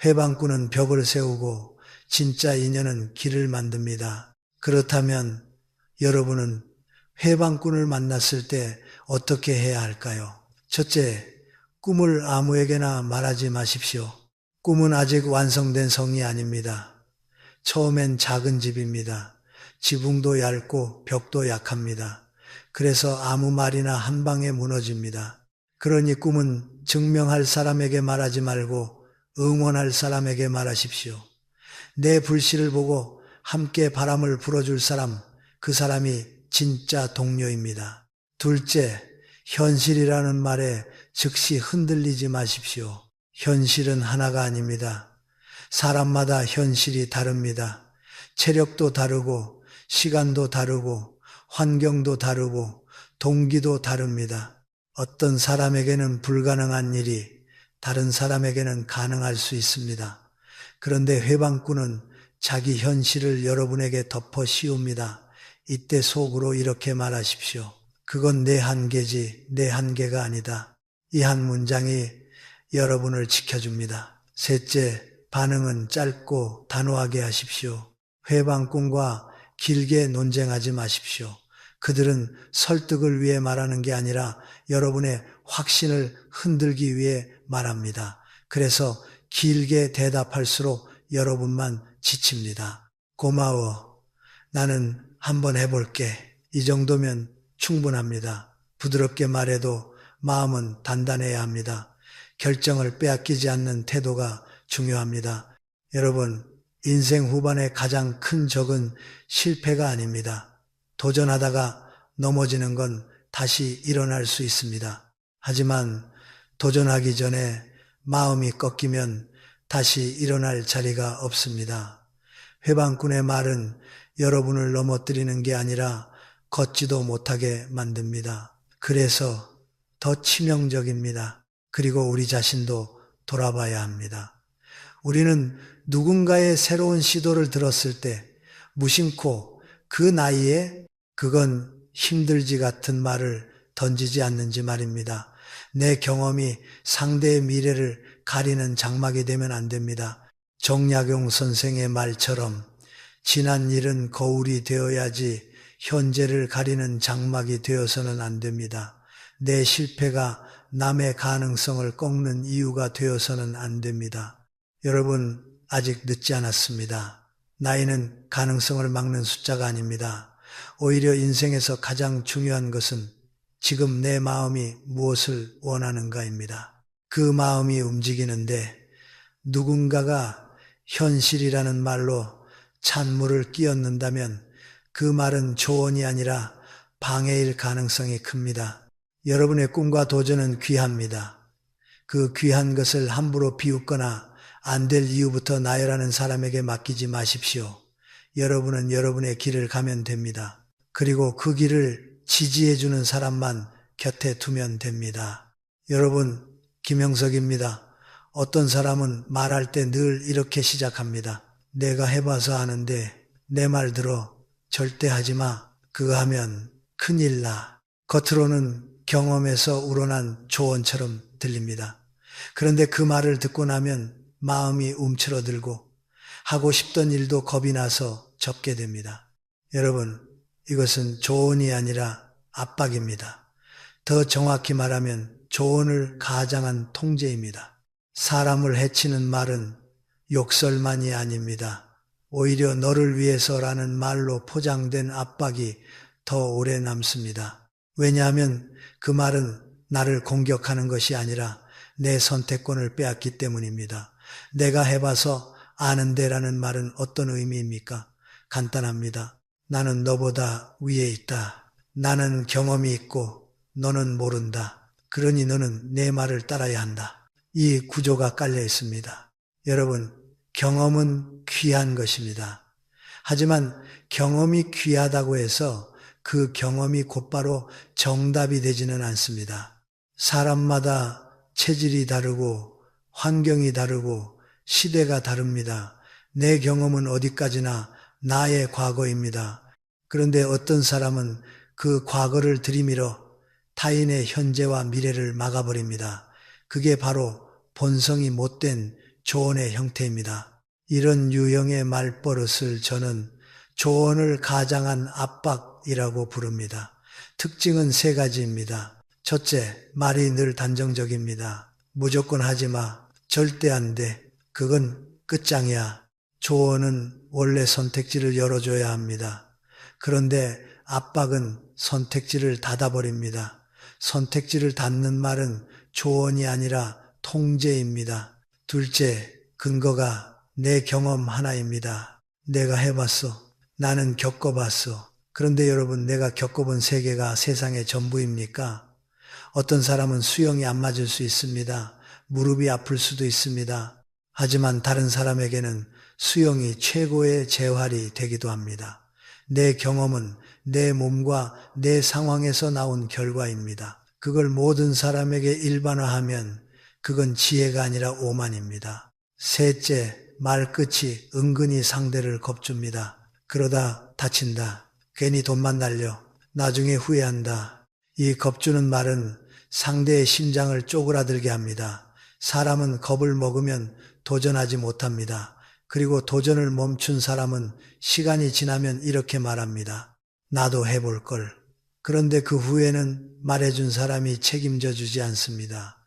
회방꾼은 벽을 세우고 진짜 인연은 길을 만듭니다. 그렇다면 여러분은 회방꾼을 만났을 때 어떻게 해야 할까요? 첫째, 꿈을 아무에게나 말하지 마십시오. 꿈은 아직 완성된 성이 아닙니다. 처음엔 작은 집입니다. 지붕도 얇고 벽도 약합니다. 그래서 아무 말이나 한 방에 무너집니다. 그러니 꿈은 증명할 사람에게 말하지 말고 응원할 사람에게 말하십시오. 내 불씨를 보고 함께 바람을 불어줄 사람, 그 사람이 진짜 동료입니다. 둘째, 현실이라는 말에 즉시 흔들리지 마십시오. 현실은 하나가 아닙니다. 사람마다 현실이 다릅니다. 체력도 다르고 시간도 다르고 환경도 다르고 동기도 다릅니다. 어떤 사람에게는 불가능한 일이 다른 사람에게는 가능할 수 있습니다. 그런데 회방꾼은 자기 현실을 여러분에게 덮어 씌웁니다. 이때 속으로 이렇게 말하십시오. 그건 내 한계지 내 한계가 아니다. 이 한 문장이 여러분을 지켜줍니다. 셋째, 반응은 짧고 단호하게 하십시오. 회방꾼과 길게 논쟁하지 마십시오. 그들은 설득을 위해 말하는 게 아니라 여러분의 확신을 흔들기 위해 말합니다. 그래서 길게 대답할수록 여러분만 지칩니다. 고마워. 나는 한번 해볼게. 이 정도면 충분합니다. 부드럽게 말해도 마음은 단단해야 합니다. 결정을 빼앗기지 않는 태도가 중요합니다. 여러분, 인생 후반의 가장 큰 적은 실패가 아닙니다. 도전하다가 넘어지는 건 다시 일어날 수 있습니다. 하지만 도전하기 전에 마음이 꺾이면 다시 일어날 자리가 없습니다. 회방꾼의 말은 여러분을 넘어뜨리는 게 아니라 걷지도 못하게 만듭니다. 그래서 더 치명적입니다. 그리고 우리 자신도 돌아봐야 합니다. 우리는 누군가의 새로운 시도를 들었을 때 무심코 그 나이에 그건 힘들지 같은 말을 던지지 않는지 말입니다. 내 경험이 상대의 미래를 가리는 장막이 되면 안 됩니다. 정약용 선생의 말처럼 지난 일은 거울이 되어야지 현재를 가리는 장막이 되어서는 안 됩니다. 내 실패가 남의 가능성을 꺾는 이유가 되어서는 안 됩니다. 여러분, 아직 늦지 않았습니다. 나이는 가능성을 막는 숫자가 아닙니다. 오히려 인생에서 가장 중요한 것은 지금 내 마음이 무엇을 원하는가입니다. 그 마음이 움직이는데 누군가가 현실이라는 말로 찬물을 끼얹는다면 그 말은 조언이 아니라 방해일 가능성이 큽니다. 여러분의 꿈과 도전은 귀합니다. 그 귀한 것을 함부로 비웃거나 안 될 이유부터 나열하는 사람에게 맡기지 마십시오. 여러분은 여러분의 길을 가면 됩니다. 그리고 그 길을 지지해주는 사람만 곁에 두면 됩니다. 여러분, 김영석입니다. 어떤 사람은 말할 때 늘 이렇게 시작합니다. 내가 해봐서 아는데 내 말 들어. 절대 하지 마. 그거 하면 큰일 나. 겉으로는 경험에서 우러난 조언처럼 들립니다. 그런데 그 말을 듣고 나면 마음이 움츠러들고 하고 싶던 일도 겁이 나서 접게 됩니다. 여러분, 이것은 조언이 아니라 압박입니다. 더 정확히 말하면 조언을 가장한 통제입니다. 사람을 해치는 말은 욕설만이 아닙니다. 오히려 너를 위해서라는 말로 포장된 압박이 더 오래 남습니다. 왜냐하면 그 말은 나를 공격하는 것이 아니라 내 선택권을 빼앗기 때문입니다. 내가 해봐서 아는데라는 말은 어떤 의미입니까? 간단합니다. 나는 너보다 위에 있다. 나는 경험이 있고 너는 모른다. 그러니 너는 내 말을 따라야 한다. 이 구조가 깔려 있습니다. 여러분, 경험은 귀한 것입니다. 하지만 경험이 귀하다고 해서 그 경험이 곧바로 정답이 되지는 않습니다. 사람마다 체질이 다르고 환경이 다르고 시대가 다릅니다. 내 경험은 어디까지나 나의 과거입니다. 그런데 어떤 사람은 그 과거를 들이밀어 타인의 현재와 미래를 막아버립니다. 그게 바로 본성이 못된 조언의 형태입니다. 이런 유형의 말버릇을 저는 조언을 가장한 압박이라고 부릅니다. 특징은 세 가지입니다. 첫째, 말이 늘 단정적입니다. 무조건 하지 마. 절대 안 돼. 그건 끝장이야. 조언은 원래 선택지를 열어줘야 합니다. 그런데 압박은 선택지를 닫아버립니다. 선택지를 닫는 말은 조언이 아니라 통제입니다. 둘째, 근거가 내 경험 하나입니다. 내가 해봤어. 나는 겪어봤어. 그런데 여러분, 내가 겪어본 세계가 세상의 전부입니까? 어떤 사람은 수영이 안 맞을 수 있습니다. 무릎이 아플 수도 있습니다. 하지만 다른 사람에게는 수영이 최고의 재활이 되기도 합니다. 내 경험은 내 몸과 내 상황에서 나온 결과입니다. 그걸 모든 사람에게 일반화하면 그건 지혜가 아니라 오만입니다. 셋째, 말끝이 은근히 상대를 겁줍니다. 그러다 다친다. 괜히 돈만 날려. 나중에 후회한다. 이 겁주는 말은 상대의 심장을 쪼그라들게 합니다. 사람은 겁을 먹으면 도전하지 못합니다. 그리고 도전을 멈춘 사람은 시간이 지나면 이렇게 말합니다. 나도 해볼 걸. 그런데 그 후에는 말해준 사람이 책임져 주지 않습니다.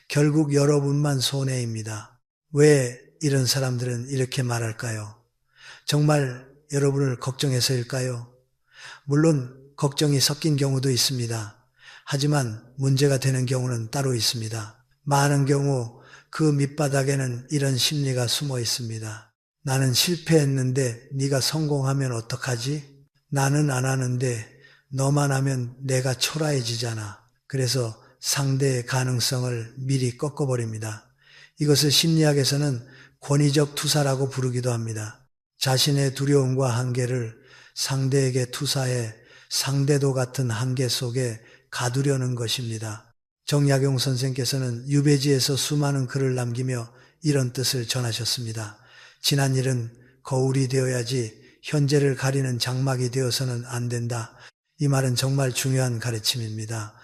결국 여러분만 손해입니다. 왜 이런 사람들은 이렇게 말할까요? 정말 여러분을 걱정해서일까요? 물론 걱정이 섞인 경우도 있습니다. 하지만 문제가 되는 경우는 따로 있습니다. 많은 경우 그 밑바닥에는 이런 심리가 숨어 있습니다. 나는 실패했는데 네가 성공하면 어떡하지? 나는 안 하는데 너만 하면 내가 초라해지잖아. 그래서 상대의 가능성을 미리 꺾어버립니다. 이것을 심리학에서는 권위적 투사라고 부르기도 합니다. 자신의 두려움과 한계를 상대에게 투사해 상대도 같은 한계 속에 가두려는 것입니다. 정약용 선생께서는 유배지에서 수많은 글을 남기며 이런 뜻을 전하셨습니다. 지난 일은 거울이 되어야지 현재를 가리는 장막이 되어서는 안 된다. 이 말은 정말 중요한 가르침입니다.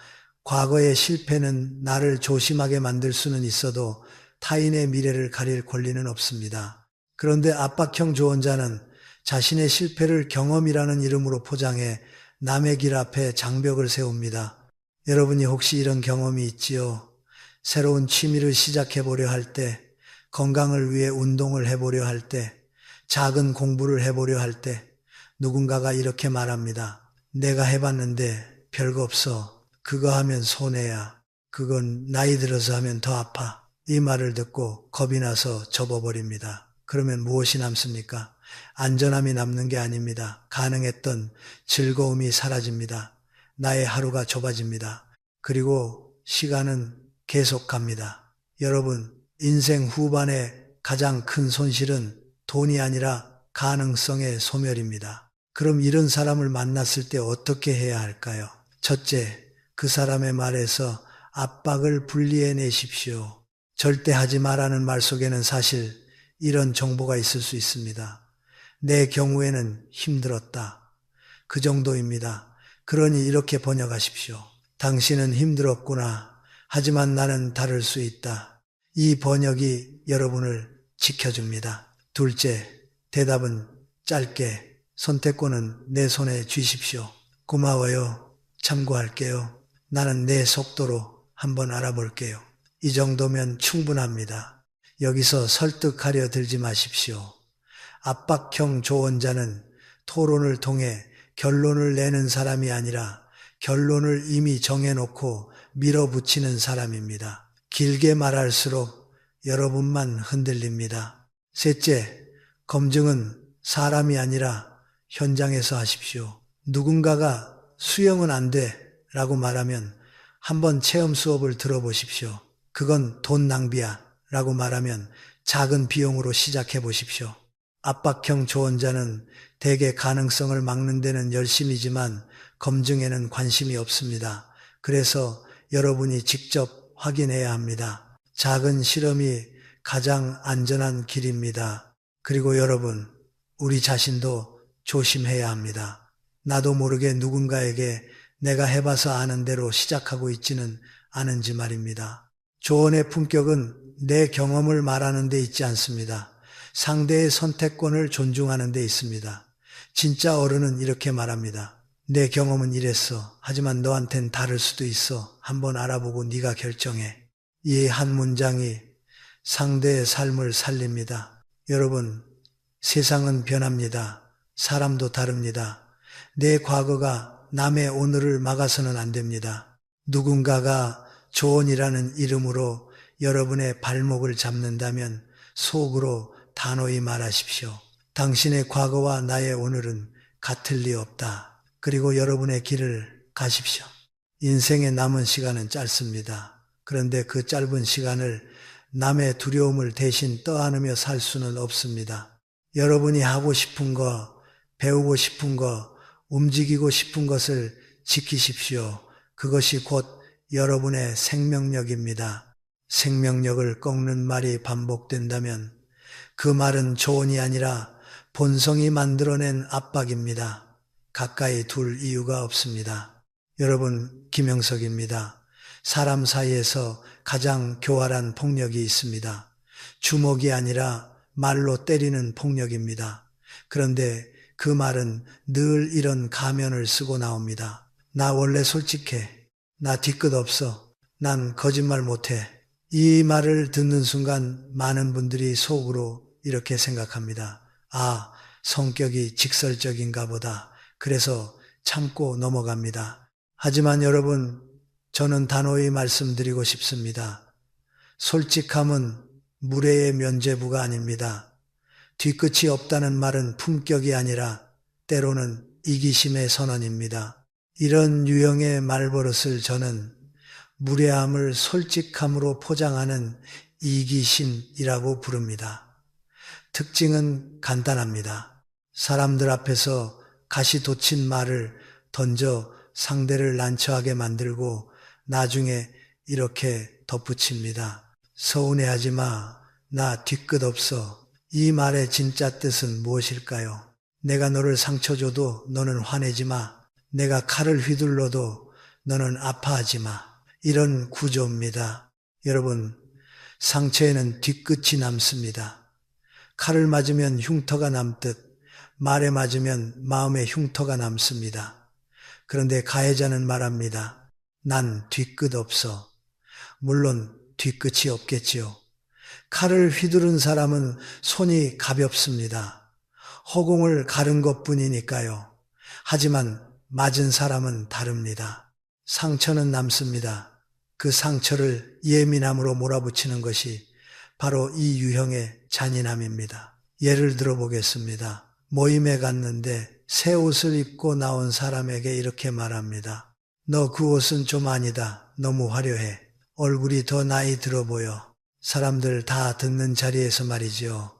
과거의 실패는 나를 조심하게 만들 수는 있어도 타인의 미래를 가릴 권리는 없습니다. 그런데 압박형 조언자는 자신의 실패를 경험이라는 이름으로 포장해 남의 길 앞에 장벽을 세웁니다. 여러분이 혹시 이런 경험이 있지요? 새로운 취미를 시작해 보려 할 때, 건강을 위해 운동을 해보려 할 때, 작은 공부를 해보려 할 때, 누군가가 이렇게 말합니다. 내가 해봤는데 별거 없어. 그거 하면 손해야. 그건 나이 들어서 하면 더 아파. 이 말을 듣고 겁이 나서 접어버립니다. 그러면 무엇이 남습니까? 안전함이 남는 게 아닙니다. 가능했던 즐거움이 사라집니다. 나의 하루가 좁아집니다. 그리고 시간은 계속 갑니다. 여러분, 인생 후반의 가장 큰 손실은 돈이 아니라 가능성의 소멸입니다. 그럼 이런 사람을 만났을 때 어떻게 해야 할까요? 첫째, 그 사람의 말에서 압박을 분리해내십시오. 절대 하지 말라는 말 속에는 사실 이런 정보가 있을 수 있습니다. 내 경우에는 힘들었다. 그 정도입니다. 그러니 이렇게 번역하십시오. 당신은 힘들었구나. 하지만 나는 다를 수 있다. 이 번역이 여러분을 지켜줍니다. 둘째, 대답은 짧게, 선택권은 내 손에 쥐십시오. 고마워요. 참고할게요. 나는 내 속도로 한번 알아볼게요. 이 정도면 충분합니다. 여기서 설득하려 들지 마십시오. 압박형 조언자는 토론을 통해 결론을 내는 사람이 아니라 결론을 이미 정해놓고 밀어붙이는 사람입니다. 길게 말할수록 여러분만 흔들립니다. 셋째, 검증은 사람이 아니라 현장에서 하십시오. 누군가가 수영은 안 돼 라고 말하면 한번 체험 수업을 들어보십시오. 그건 돈 낭비야 라고 말하면 작은 비용으로 시작해 보십시오. 압박형 조언자는 대개 가능성을 막는 데는 열심이지만 검증에는 관심이 없습니다. 그래서 여러분이 직접 확인해야 합니다. 작은 실험이 가장 안전한 길입니다. 그리고 여러분, 우리 자신도 조심해야 합니다. 나도 모르게 누군가에게 내가 해봐서 아는 대로 시작하고 있지는 않은지 말입니다. 조언의 품격은 내 경험을 말하는 데 있지 않습니다. 상대의 선택권을 존중하는 데 있습니다. 진짜 어른은 이렇게 말합니다. 내 경험은 이랬어. 하지만 너한텐 다를 수도 있어. 한번 알아보고 네가 결정해. 이 한 문장이 상대의 삶을 살립니다. 여러분, 세상은 변합니다. 사람도 다릅니다. 내 과거가 남의 오늘을 막아서는 안 됩니다. 누군가가 조언이라는 이름으로 여러분의 발목을 잡는다면 속으로 단호히 말하십시오. 당신의 과거와 나의 오늘은 같을 리 없다. 그리고 여러분의 길을 가십시오. 인생의 남은 시간은 짧습니다. 그런데 그 짧은 시간을 남의 두려움을 대신 떠안으며 살 수는 없습니다. 여러분이 하고 싶은 거, 배우고 싶은 거, 움직이고 싶은 것을 지키십시오. 그것이 곧 여러분의 생명력입니다. 생명력을 꺾는 말이 반복된다면 그 말은 조언이 아니라 본성이 만들어낸 압박입니다. 가까이 둘 이유가 없습니다. 여러분, 김영석입니다. 사람 사이에서 가장 교활한 폭력이 있습니다. 주먹이 아니라 말로 때리는 폭력입니다. 그런데 그 말은 늘 이런 가면을 쓰고 나옵니다. 나 원래 솔직해. 나 뒤끝 없어. 난 거짓말 못해. 이 말을 듣는 순간 많은 분들이 속으로 이렇게 생각합니다. 아, 성격이 직설적인가 보다. 그래서 참고 넘어갑니다. 하지만 여러분, 저는 단호히 말씀드리고 싶습니다. 솔직함은 무례의 면죄부가 아닙니다. 뒤끝이 없다는 말은 품격이 아니라 때로는 이기심의 선언입니다. 이런 유형의 말버릇을 저는 무례함을 솔직함으로 포장하는 이기심이라고 부릅니다. 특징은 간단합니다. 사람들 앞에서 가시 돋친 말을 던져 상대를 난처하게 만들고 나중에 이렇게 덧붙입니다. 서운해하지 마. 나 뒤끝 없어. 이 말의 진짜 뜻은 무엇일까요? 내가 너를 상처 줘도 너는 화내지 마. 내가 칼을 휘둘러도 너는 아파하지 마. 이런 구조입니다. 여러분, 상처에는 뒤끝이 남습니다. 칼을 맞으면 흉터가 남듯 말에 맞으면 마음의 흉터가 남습니다. 그런데 가해자는 말합니다. 난 뒤끝 없어. 물론 뒤끝이 없겠지요. 칼을 휘두른 사람은 손이 가볍습니다. 허공을 가른 것뿐이니까요. 하지만 맞은 사람은 다릅니다. 상처는 남습니다. 그 상처를 예민함으로 몰아붙이는 것이 바로 이 유형의 잔인함입니다. 예를 들어 보겠습니다. 모임에 갔는데 새 옷을 입고 나온 사람에게 이렇게 말합니다. 너 그 옷은 좀 아니다. 너무 화려해. 얼굴이 더 나이 들어 보여. 사람들 다 듣는 자리에서 말이죠.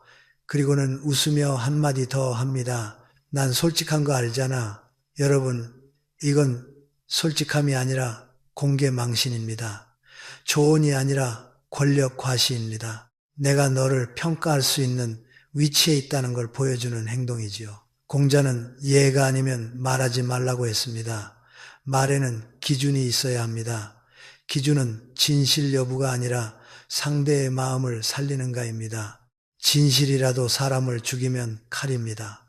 그리고는 웃으며 한마디 더 합니다. 난 솔직한 거 알잖아. 여러분, 이건 솔직함이 아니라 공개망신입니다. 조언이 아니라 권력 과시입니다. 내가 너를 평가할 수 있는 위치에 있다는 걸 보여주는 행동이지요. 공자는 예가 아니면 말하지 말라고 했습니다. 말에는 기준이 있어야 합니다. 기준은 진실 여부가 아니라 상대의 마음을 살리는가입니다. 진실이라도 사람을 죽이면 칼입니다.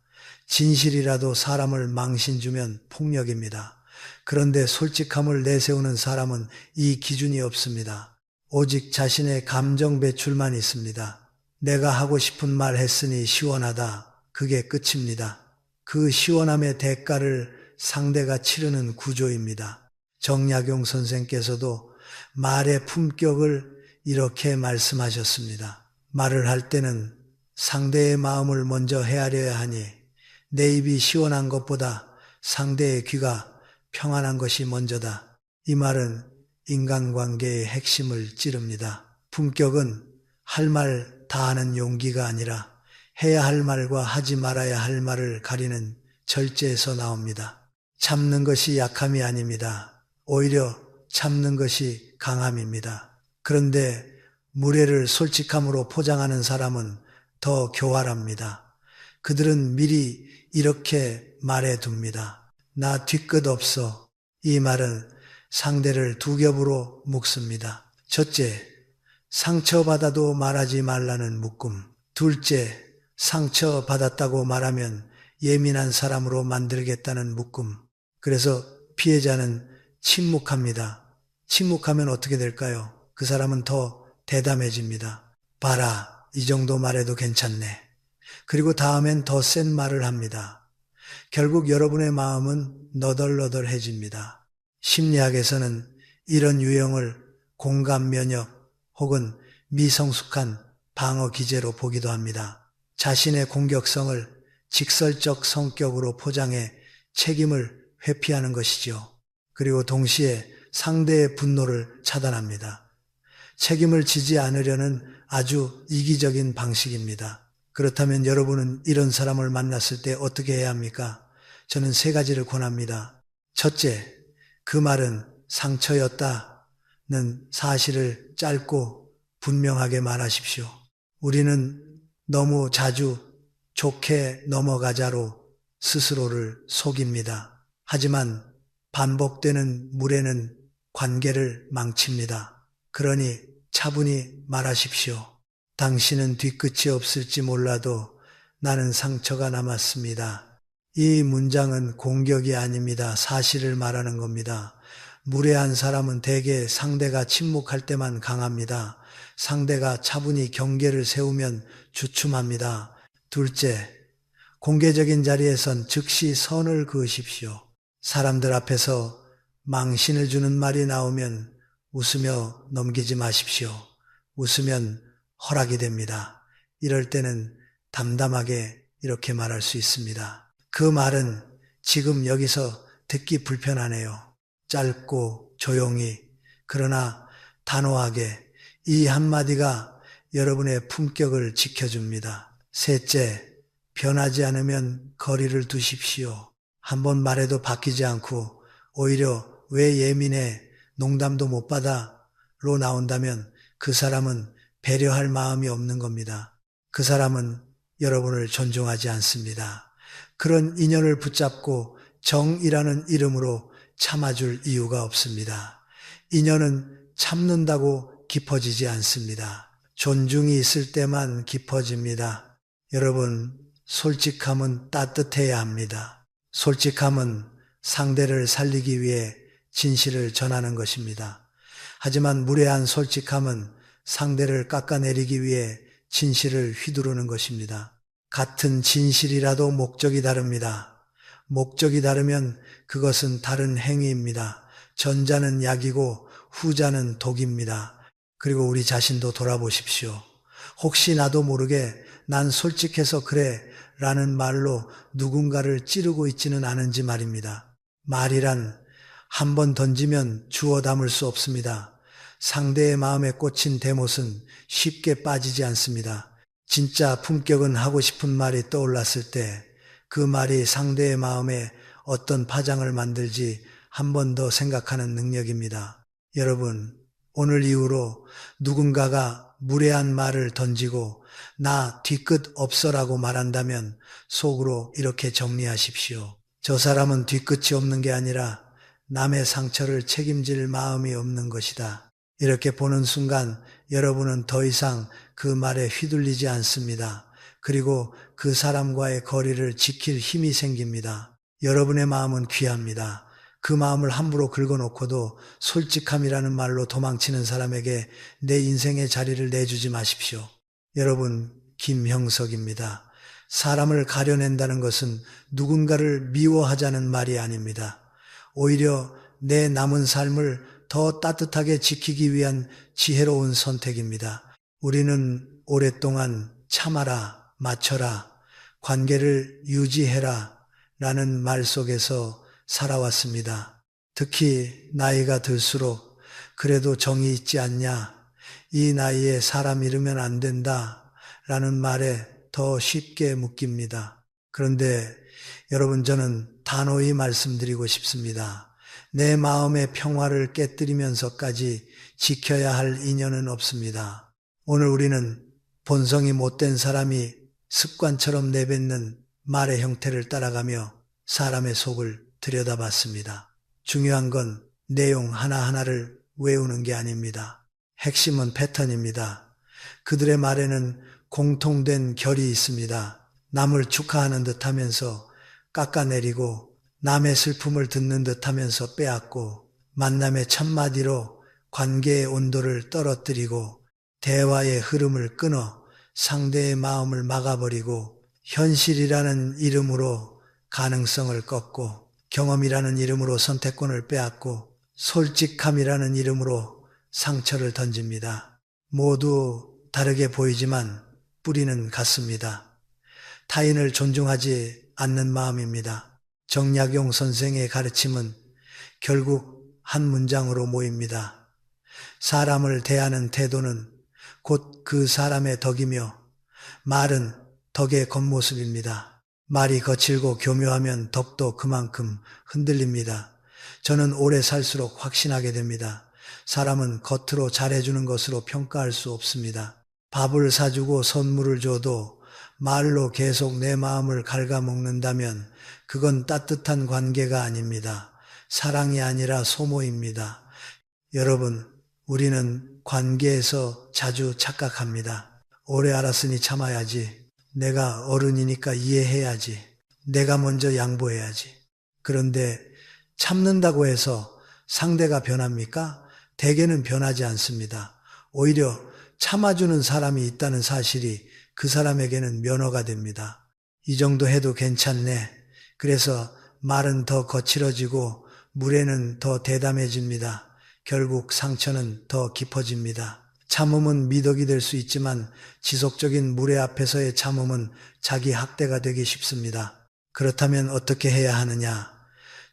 진실이라도 사람을 망신 주면 폭력입니다. 그런데 솔직함을 내세우는 사람은 이 기준이 없습니다. 오직 자신의 감정 배출만 있습니다. 내가 하고 싶은 말 했으니 시원하다. 그게 끝입니다. 그 시원함의 대가를 상대가 치르는 구조입니다. 정약용 선생께서도 말의 품격을 이렇게 말씀하셨습니다. 말을 할 때는 상대의 마음을 먼저 헤아려야 하니 내 입이 시원한 것보다 상대의 귀가 평안한 것이 먼저다. 이 말은 인간관계의 핵심을 찌릅니다. 품격은 할 말 다 하는 용기가 아니라 해야 할 말과 하지 말아야 할 말을 가리는 절제에서 나옵니다. 참는 것이 약함이 아닙니다. 오히려 참는 것이 강함입니다. 그런데 무례를 솔직함으로 포장하는 사람은 더 교활합니다. 그들은 미리 이렇게 말해둡니다. 나 뒤끝 없어. 이 말은 상대를 두 겹으로 묶습니다. 첫째, 상처받아도 말하지 말라는 묶음. 둘째, 상처받았다고 말하면 예민한 사람으로 만들겠다는 묶음. 그래서 피해자는 침묵합니다. 침묵하면 어떻게 될까요? 그 사람은 더 대담해집니다. 봐라, 이 정도 말해도 괜찮네. 그리고 다음엔 더 센 말을 합니다. 결국 여러분의 마음은 너덜너덜해집니다. 심리학에서는 이런 유형을 공감 면역 혹은 미성숙한 방어 기제로 보기도 합니다. 자신의 공격성을 직설적 성격으로 포장해 책임을 회피하는 것이죠. 그리고 동시에 상대의 분노를 차단합니다. 책임을 지지 않으려는 아주 이기적인 방식입니다. 그렇다면 여러분은 이런 사람을 만났을 때 어떻게 해야 합니까? 저는 세 가지를 권합니다. 첫째, 그 말은 상처였다는 사실을 짧고 분명하게 말하십시오. 우리는 너무 자주 좋게 넘어가자로 스스로를 속입니다. 하지만 반복되는 무례는 관계를 망칩니다. 그러니 차분히 말하십시오. 당신은 뒤끝이 없을지 몰라도 나는 상처가 남았습니다. 이 문장은 공격이 아닙니다. 사실을 말하는 겁니다. 무례한 사람은 대개 상대가 침묵할 때만 강합니다. 상대가 차분히 경계를 세우면 주춤합니다. 둘째, 공개적인 자리에선 즉시 선을 그으십시오. 사람들 앞에서 망신을 주는 말이 나오면 웃으며 넘기지 마십시오. 웃으면 허락이 됩니다. 이럴 때는 담담하게 이렇게 말할 수 있습니다. 그 말은 지금 여기서 듣기 불편하네요. 짧고 조용히, 그러나 단호하게 이 한마디가 여러분의 품격을 지켜줍니다. 셋째, 변하지 않으면 거리를 두십시오. 한번 말해도 바뀌지 않고 오히려 왜 예민해, 농담도 못 받아로 나온다면 그 사람은 배려할 마음이 없는 겁니다. 그 사람은 여러분을 존중하지 않습니다. 그런 인연을 붙잡고 정이라는 이름으로 참아줄 이유가 없습니다. 인연은 참는다고 깊어지지 않습니다. 존중이 있을 때만 깊어집니다. 여러분, 솔직함은 따뜻해야 합니다. 솔직함은 상대를 살리기 위해 진실을 전하는 것입니다. 하지만 무례한 솔직함은 상대를 깎아내리기 위해 진실을 휘두르는 것입니다. 같은 진실이라도 목적이 다릅니다. 목적이 다르면 그것은 다른 행위입니다. 전자는 약이고 후자는 독입니다. 그리고 우리 자신도 돌아보십시오. 혹시 나도 모르게 난 솔직해서 그래 라는 말로 누군가를 찌르고 있지는 않은지 말입니다. 말이란 한 번 던지면 주워 담을 수 없습니다. 상대의 마음에 꽂힌 대못은 쉽게 빠지지 않습니다. 진짜 품격은 하고 싶은 말이 떠올랐을 때 그 말이 상대의 마음에 어떤 파장을 만들지 한 번 더 생각하는 능력입니다. 여러분, 오늘 이후로 누군가가 무례한 말을 던지고 나 뒤끝 없어라고 말한다면 속으로 이렇게 정리하십시오. 저 사람은 뒤끝이 없는 게 아니라 남의 상처를 책임질 마음이 없는 것이다. 이렇게 보는 순간 여러분은 더 이상 그 말에 휘둘리지 않습니다. 그리고 그 사람과의 거리를 지킬 힘이 생깁니다. 여러분의 마음은 귀합니다. 그 마음을 함부로 긁어놓고도 솔직함이라는 말로 도망치는 사람에게 내 인생의 자리를 내주지 마십시오. 여러분, 김형석입니다. 사람을 가려낸다는 것은 누군가를 미워하자는 말이 아닙니다. 오히려 내 남은 삶을 더 따뜻하게 지키기 위한 지혜로운 선택입니다. 우리는 오랫동안 참아라, 맞춰라, 관계를 유지해라 라는 말 속에서 살아왔습니다. 특히 나이가 들수록 그래도 정이 있지 않냐, 이 나이에 사람 잃으면 안 된다 라는 말에 더 쉽게 묶입니다. 그런데 여러분, 저는 단호히 말씀드리고 싶습니다. 내 마음의 평화를 깨뜨리면서까지 지켜야 할 인연은 없습니다. 오늘 우리는 본성이 못된 사람이 습관처럼 내뱉는 말의 형태를 따라가며 사람의 속을 들여다봤습니다. 중요한 건 내용 하나하나를 외우는 게 아닙니다. 핵심은 패턴입니다. 그들의 말에는 공통된 결이 있습니다. 남을 축하하는 듯 하면서 깎아내리고, 남의 슬픔을 듣는 듯 하면서 빼앗고, 만남의 첫마디로 관계의 온도를 떨어뜨리고, 대화의 흐름을 끊어 상대의 마음을 막아버리고, 현실이라는 이름으로 가능성을 꺾고, 경험이라는 이름으로 선택권을 빼앗고, 솔직함이라는 이름으로 상처를 던집니다. 모두 다르게 보이지만 뿌리는 같습니다. 타인을 존중하지 않는 마음입니다. 정약용 선생의 가르침은 결국 한 문장으로 모입니다. 사람을 대하는 태도는 곧 그 사람의 덕이며 말은 덕의 겉모습입니다. 말이 거칠고 교묘하면 덕도 그만큼 흔들립니다. 저는 오래 살수록 확신하게 됩니다. 사람은 겉으로 잘해주는 것으로 평가할 수 없습니다. 밥을 사주고 선물을 줘도 말로 계속 내 마음을 갉아먹는다면 그건 따뜻한 관계가 아닙니다. 사랑이 아니라 소모입니다. 여러분, 우리는 관계에서 자주 착각합니다. 오래 알았으니 참아야지. 내가 어른이니까 이해해야지. 내가 먼저 양보해야지. 그런데 참는다고 해서 상대가 변합니까? 대개는 변하지 않습니다. 오히려 참아주는 사람이 있다는 사실이 그 사람에게는 면허가 됩니다. 이 정도 해도 괜찮네. 그래서 말은 더 거칠어지고 무례는 더 대담해집니다. 결국 상처는 더 깊어집니다. 참음은 미덕이 될 수 있지만 지속적인 무례 앞에서의 참음은 자기 학대가 되기 쉽습니다. 그렇다면 어떻게 해야 하느냐?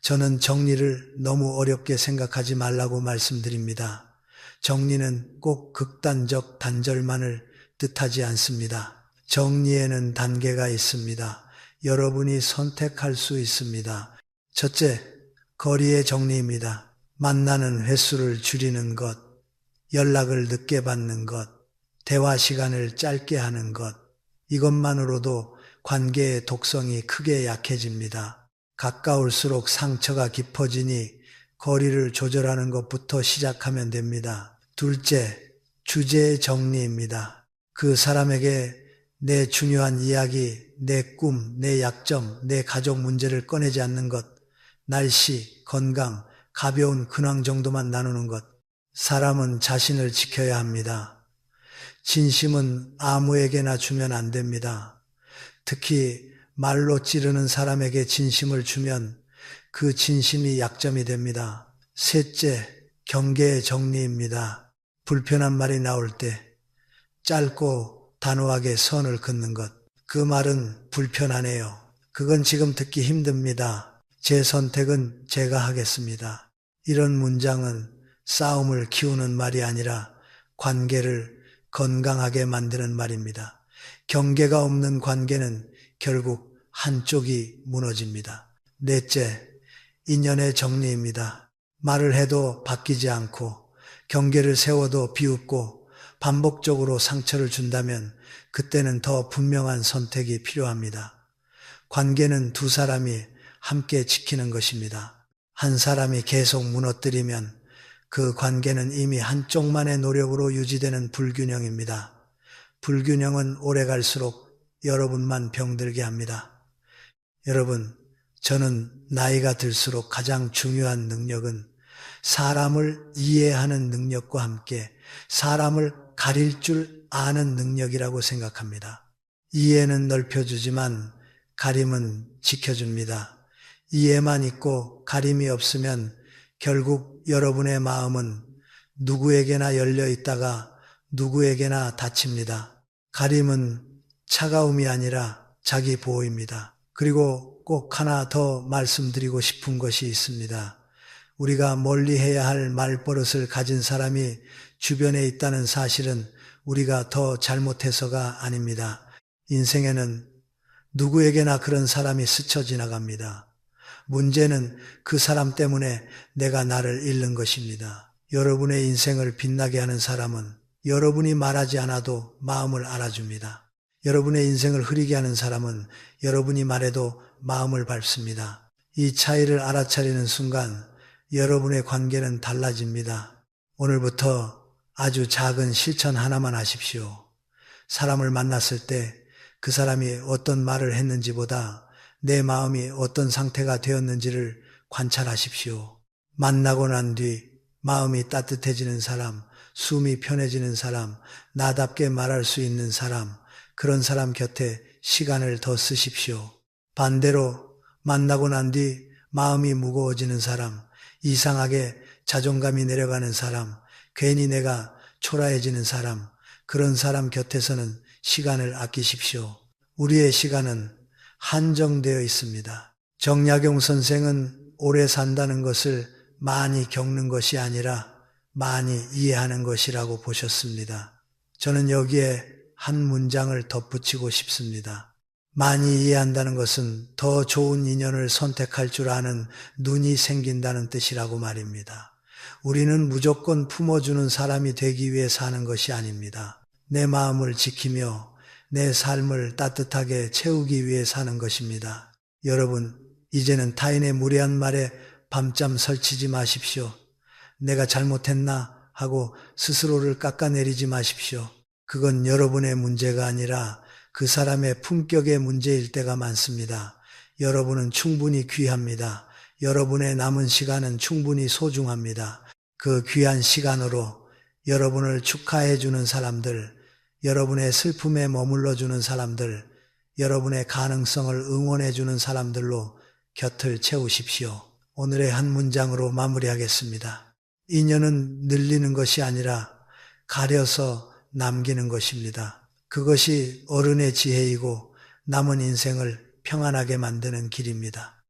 저는 정리를 너무 어렵게 생각하지 말라고 말씀드립니다. 정리는 꼭 극단적 단절만을 뜻하지 않습니다. 정리에는 단계가 있습니다. 여러분이 선택할 수 있습니다. 첫째, 거리의 정리입니다. 만나는 횟수를 줄이는 것, 연락을 늦게 받는 것, 대화 시간을 짧게 하는 것, 이것만으로도 관계의 독성이 크게 약해집니다. 가까울수록 상처가 깊어지니 거리를 조절하는 것부터 시작하면 됩니다. 둘째, 주제의 정리입니다. 그 사람에게 내 중요한 이야기, 내 꿈, 내 약점, 내 가족 문제를 꺼내지 않는 것, 날씨, 건강, 가벼운 근황 정도만 나누는 것. 사람은 자신을 지켜야 합니다. 진심은 아무에게나 주면 안 됩니다. 특히 말로 찌르는 사람에게 진심을 주면 그 진심이 약점이 됩니다. 셋째, 경계의 정리입니다. 불편한 말이 나올 때 짧고 단호하게 선을 긋는 것. 그 말은 불편하네요. 그건 지금 듣기 힘듭니다. 제 선택은 제가 하겠습니다. 이런 문장은 싸움을 키우는 말이 아니라 관계를 건강하게 만드는 말입니다. 경계가 없는 관계는 결국 한쪽이 무너집니다. 넷째, 인연의 정리입니다. 말을 해도 바뀌지 않고 경계를 세워도 비웃고 반복적으로 상처를 준다면 그때는 더 분명한 선택이 필요합니다. 관계는 두 사람이 함께 지키는 것입니다. 한 사람이 계속 무너뜨리면 그 관계는 이미 한쪽만의 노력으로 유지되는 불균형입니다. 불균형은 오래 갈수록 여러분만 병들게 합니다. 여러분, 저는 나이가 들수록 가장 중요한 능력은 사람을 이해하는 능력과 함께 사람을 가릴 줄 아는 능력이라고 생각합니다. 이해는 넓혀주지만 가림은 지켜줍니다. 이해만 있고 가림이 없으면 결국 여러분의 마음은 누구에게나 열려 있다가 누구에게나 닫힙니다. 가림은 차가움이 아니라 자기 보호입니다. 그리고 꼭 하나 더 말씀드리고 싶은 것이 있습니다. 우리가 멀리해야 할 말버릇을 가진 사람이 주변에 있다는 사실은 우리가 더 잘못해서가 아닙니다. 인생에는 누구에게나 그런 사람이 스쳐 지나갑니다. 문제는 그 사람 때문에 내가 나를 잃는 것입니다. 여러분의 인생을 빛나게 하는 사람은 여러분이 말하지 않아도 마음을 알아줍니다. 여러분의 인생을 흐리게 하는 사람은 여러분이 말해도 마음을 밟습니다. 이 차이를 알아차리는 순간 여러분의 관계는 달라집니다. 오늘부터 아주 작은 실천 하나만 하십시오. 사람을 만났을 때 그 사람이 어떤 말을 했는지보다 내 마음이 어떤 상태가 되었는지를 관찰하십시오. 만나고 난 뒤 마음이 따뜻해지는 사람, 숨이 편해지는 사람, 나답게 말할 수 있는 사람, 그런 사람 곁에 시간을 더 쓰십시오. 반대로 만나고 난 뒤 마음이 무거워지는 사람, 이상하게 자존감이 내려가는 사람, 괜히 내가 초라해지는 사람, 그런 사람 곁에서는 시간을 아끼십시오. 우리의 시간은 한정되어 있습니다. 정약용 선생은 오래 산다는 것을 많이 겪는 것이 아니라 많이 이해하는 것이라고 보셨습니다. 저는 여기에 한 문장을 덧붙이고 싶습니다. 많이 이해한다는 것은 더 좋은 인연을 선택할 줄 아는 눈이 생긴다는 뜻이라고 말입니다. 우리는 무조건 품어주는 사람이 되기 위해 사는 것이 아닙니다. 내 마음을 지키며 내 삶을 따뜻하게 채우기 위해 사는 것입니다. 여러분, 이제는 타인의 무례한 말에 밤잠 설치지 마십시오. 내가 잘못했나 하고 스스로를 깎아내리지 마십시오. 그건 여러분의 문제가 아니라 그 사람의 품격의 문제일 때가 많습니다. 여러분은 충분히 귀합니다. 여러분의 남은 시간은 충분히 소중합니다. 그 귀한 시간으로 여러분을 축하해 주는 사람들, 여러분의 슬픔에 머물러 주는 사람들, 여러분의 가능성을 응원해 주는 사람들로 곁을 채우십시오. 오늘의 한 문장으로 마무리하겠습니다. 인연은 늘리는 것이 아니라 가려서 남기는 것입니다. 그것이 어른의 지혜이고 남은 인생을 평안하게 만드는 길입니다.